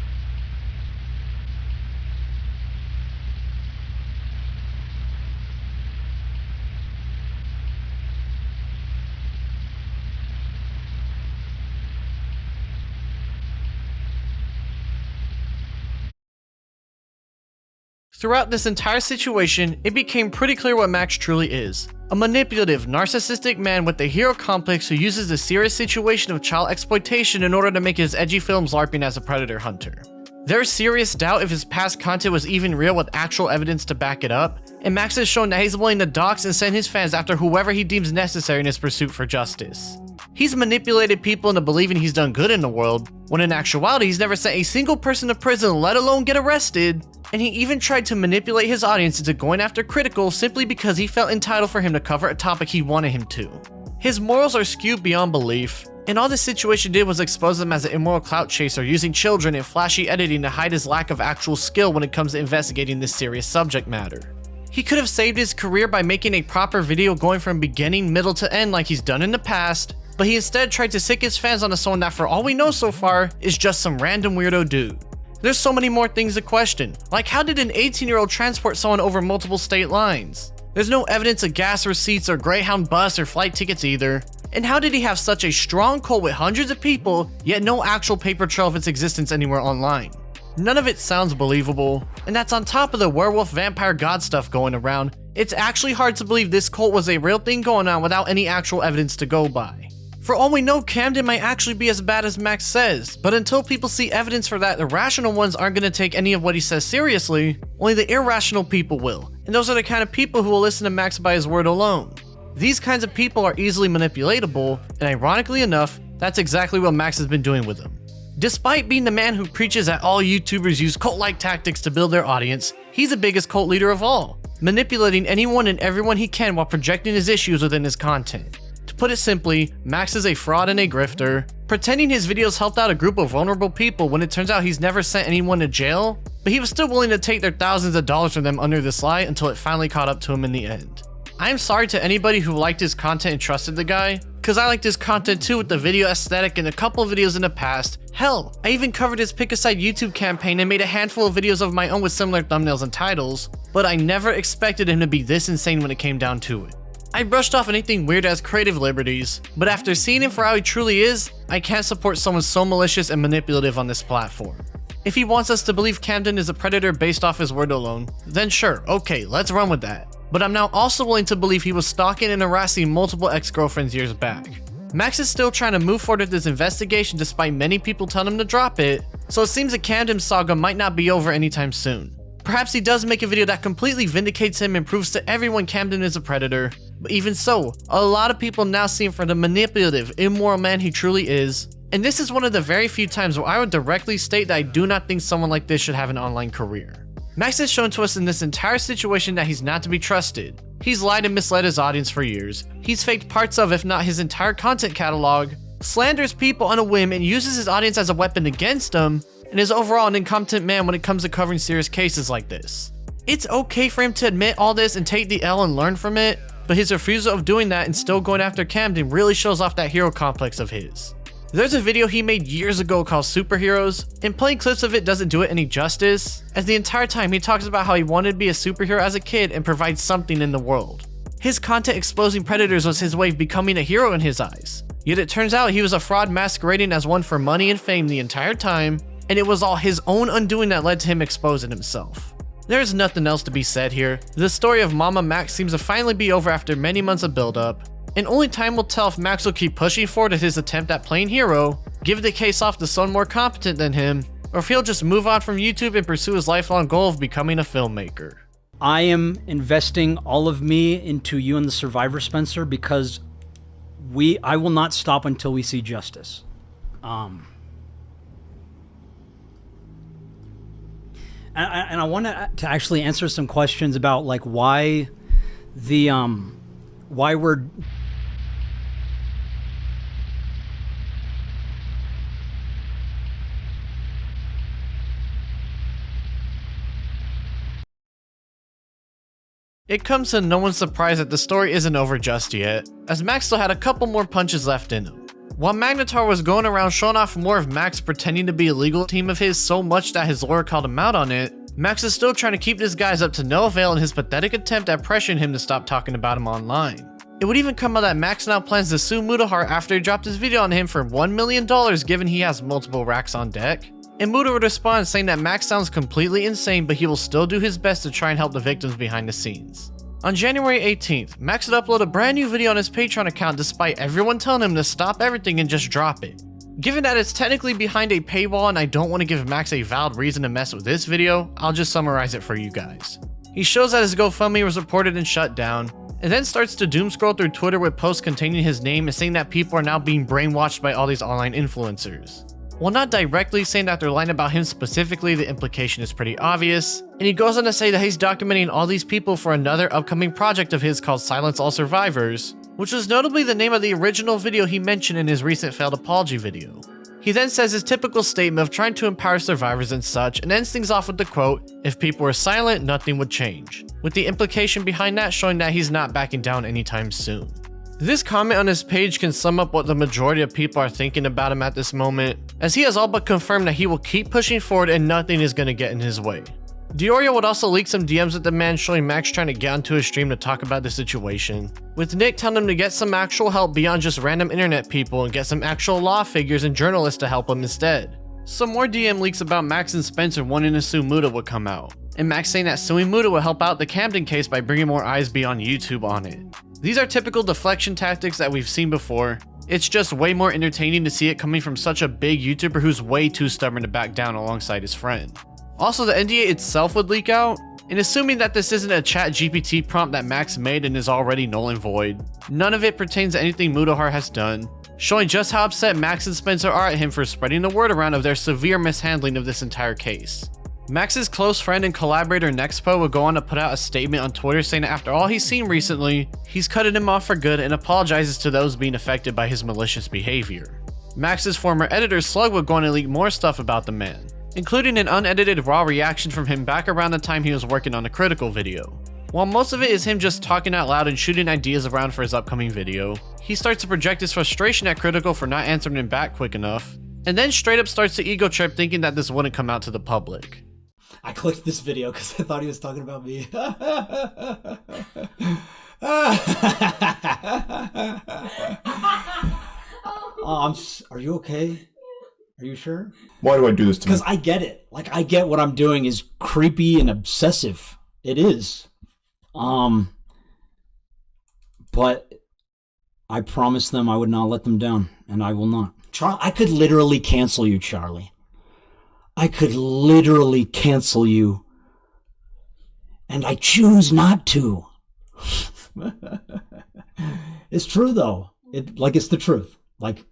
Throughout this entire situation, it became pretty clear what Max truly is. A manipulative, narcissistic man with a hero complex who uses the serious situation of child exploitation in order to make his edgy films LARPing as a predator hunter. There's serious doubt if his past content was even real with actual evidence to back it up, and Max has shown that he's willing to dox and send his fans after whoever he deems necessary in his pursuit for justice. He's manipulated people into believing he's done good in the world, when in actuality he's never sent a single person to prison, let alone get arrested. And he even tried to manipulate his audience into going after Critical simply because he felt entitled for him to cover a topic he wanted him to. His morals are skewed beyond belief, and all this situation did was expose him as an immoral clout chaser using children and flashy editing to hide his lack of actual skill when it comes to investigating this serious subject matter. He could have saved his career by making a proper video going from beginning, middle to end like he's done in the past, but he instead tried to sick his fans onto someone that for all we know so far is just some random weirdo dude. There's so many more things to question, like how did an 18-year-old transport someone over multiple state lines? There's no evidence of gas receipts or Greyhound bus or flight tickets either. And how did he have such a strong cult with hundreds of people, yet no actual paper trail of its existence anywhere online? None of it sounds believable, and that's on top of the werewolf vampire god stuff going around. It's actually hard to believe this cult was a real thing going on without any actual evidence to go by. For all we know, Camden might actually be as bad as Max says, but until people see evidence for that, the rational ones aren't going to take any of what he says seriously, only the irrational people will, and those are the kind of people who will listen to Max by his word alone. These kinds of people are easily manipulatable, and ironically enough, that's exactly what Max has been doing with them. Despite being the man who preaches that all YouTubers use cult-like tactics to build their audience, he's the biggest cult leader of all, manipulating anyone and everyone he can while projecting his issues within his content. To put it simply, Max is a fraud and a grifter, pretending his videos helped out a group of vulnerable people when it turns out he's never sent anyone to jail, but he was still willing to take their thousands of dollars from them under this lie until it finally caught up to him in the end. I'm sorry to anybody who liked his content and trusted the guy, cause I liked his content too with the video aesthetic and a couple of videos in the past. Hell, I even covered his Pick a Side YouTube campaign and made a handful of videos of my own with similar thumbnails and titles, but I never expected him to be this insane when it came down to it. I brushed off anything weird as creative liberties, but after seeing him for how he truly is, I can't support someone so malicious and manipulative on this platform. If he wants us to believe Camden is a predator based off his word alone, then sure, okay, let's run with that. But I'm now also willing to believe he was stalking and harassing multiple ex-girlfriends years back. Max is still trying to move forward with this investigation despite many people telling him to drop it, so it seems the Camden saga might not be over anytime soon. Perhaps he does make a video that completely vindicates him and proves to everyone Camden is a predator, but even so, a lot of people now see him for the manipulative, immoral man he truly is, and this is one of the very few times where I would directly state that I do not think someone like this should have an online career. Max has shown to us in this entire situation that he's not to be trusted. He's lied and misled his audience for years. He's faked parts of, if not his entire content catalog, slanders people on a whim and uses his audience as a weapon against them, and is overall an incompetent man when it comes to covering serious cases like this. It's okay for him to admit all this and take the L and learn from it, but his refusal of doing that and still going after Camden really shows off that hero complex of his. There's a video he made years ago called Superheroes, and playing clips of it doesn't do it any justice, as the entire time he talks about how he wanted to be a superhero as a kid and provide something in the world. His content exposing predators was his way of becoming a hero in his eyes, yet it turns out he was a fraud masquerading as one for money and fame the entire time, and it was all his own undoing that led to him exposing himself. There's nothing else to be said here. The story of MamaMax seems to finally be over after many months of build-up, and only time will tell if Max will keep pushing forward at his attempt at playing hero, give the case off to someone more competent than him, or if he'll just move on from YouTube and pursue his lifelong goal of becoming a filmmaker. I am investing all of me into you and the Survivor, Spencer, because I will not stop until we see justice. And I want to actually answer some questions about like why we're It comes to no one's surprise that the story isn't over just yet, as Max still had a couple more punches left in him. While Magnetar was going around showing off more of Max pretending to be a legal team of his so much that his lawyer called him out on it, Max is still trying to keep these guys up to no avail in his pathetic attempt at pressuring him to stop talking about him online. It would even come out that Max now plans to sue Mutahar after he dropped his video on him for $1 million given he has multiple racks on deck. And Muda would respond saying that Max sounds completely insane, but he will still do his best to try and help the victims behind the scenes. On January 18th, Max would upload a brand new video on his Patreon account despite everyone telling him to stop everything and just drop it. Given that it's technically behind a paywall and I don't want to give Max a valid reason to mess with this video, I'll just summarize it for you guys. He shows that his GoFundMe was reported and shut down, and then starts to doom scroll through Twitter with posts containing his name and saying that people are now being brainwashed by all these online influencers. While not directly saying that they're lying about him specifically, the implication is pretty obvious, and he goes on to say that he's documenting all these people for another upcoming project of his called Silence All Survivors, which was notably the name of the original video he mentioned in his recent failed apology video. He then says his typical statement of trying to empower survivors and such, and ends things off with the quote, "If people were silent, nothing would change," with the implication behind that showing that he's not backing down anytime soon. This comment on his page can sum up what the majority of people are thinking about him at this moment, as he has all but confirmed that he will keep pushing forward and nothing is going to get in his way. Diorio would also leak some DMs with the man showing Max trying to get onto his stream to talk about the situation, with Nick telling him to get some actual help beyond just random internet people and get some actual law figures and journalists to help him instead. Some more DM leaks about Max and Spencer wanting to sue Muda would come out, and Max saying that suing Muda would help out the Camden case by bringing more eyes beyond YouTube on it. These are typical deflection tactics that we've seen before. It's just way more entertaining to see it coming from such a big YouTuber who's way too stubborn to back down alongside his friend. Also, the NDA itself would leak out, and assuming that this isn't a ChatGPT prompt that Max made and is already null and void, none of it pertains to anything Mudahar has done, showing just how upset Max and Spencer are at him for spreading the word around of their severe mishandling of this entire case. Max's close friend and collaborator Nexpo would go on to put out a statement on Twitter saying that after all he's seen recently, he's cutting him off for good and apologizes to those being affected by his malicious behavior. Max's former editor Slug would go on to leak more stuff about the man, including an unedited raw reaction from him back around the time he was working on a Critical video. While most of it is him just talking out loud and shooting ideas around for his upcoming video, he starts to project his frustration at Critical for not answering him back quick enough, and then straight up starts to ego trip thinking that this wouldn't come out to the public. I clicked this video because I thought he was talking about me. Are you okay? Are you sure? Why do I do this to me? Because I get it. Like, I get what I'm doing is creepy and obsessive. It is. But I promised them I would not let them down, and I will not. I could literally cancel you, Charlie. I could literally cancel you. And I choose not to. It's true, though. It's the truth. Like,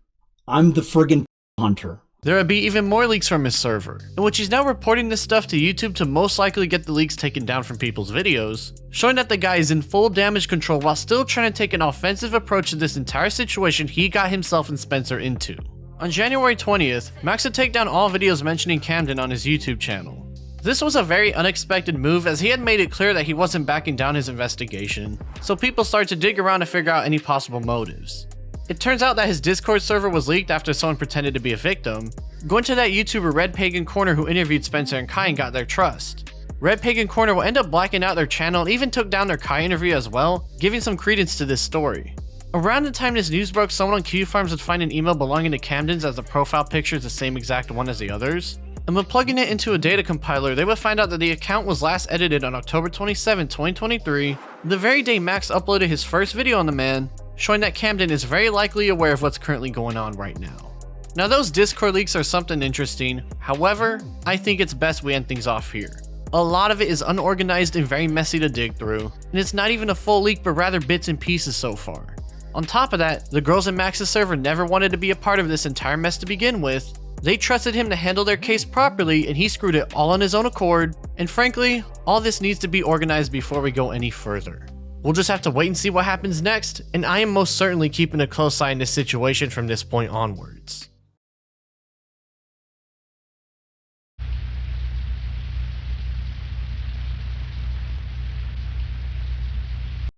I'm the friggin' hunter. There would be even more leaks from his server, in which he's now reporting this stuff to YouTube to most likely get the leaks taken down from people's videos, showing that the guy is in full damage control while still trying to take an offensive approach to this entire situation he got himself and Spencer into. On January 20th, Max would take down all videos mentioning Camden on his YouTube channel. This was a very unexpected move as he had made it clear that he wasn't backing down his investigation, so people started to dig around to figure out any possible motives. It turns out that his Discord server was leaked after someone pretended to be a victim, going to that YouTuber Red Pagan Corner who interviewed Spencer and Kai and got their trust. Red Pagan Corner will end up blacking out their channel and even took down their Kai interview as well, giving some credence to this story. Around the time this news broke, someone on Q Farms would find an email belonging to Camden's as the profile picture is the same exact one as the others, and when plugging it into a data compiler, they would find out that the account was last edited on October 27, 2023, the very day Max uploaded his first video on the man, showing that Camden is very likely aware of what's currently going on right now. Now those Discord leaks are something interesting, however, I think it's best we end things off here. A lot of it is unorganized and very messy to dig through, and it's not even a full leak but rather bits and pieces so far. On top of that, the girls in Max's server never wanted to be a part of this entire mess to begin with. They trusted him to handle their case properly and he screwed it all on his own accord, and frankly, all this needs to be organized before we go any further. We'll just have to wait and see what happens next, and I am most certainly keeping a close eye on this situation from this point onwards.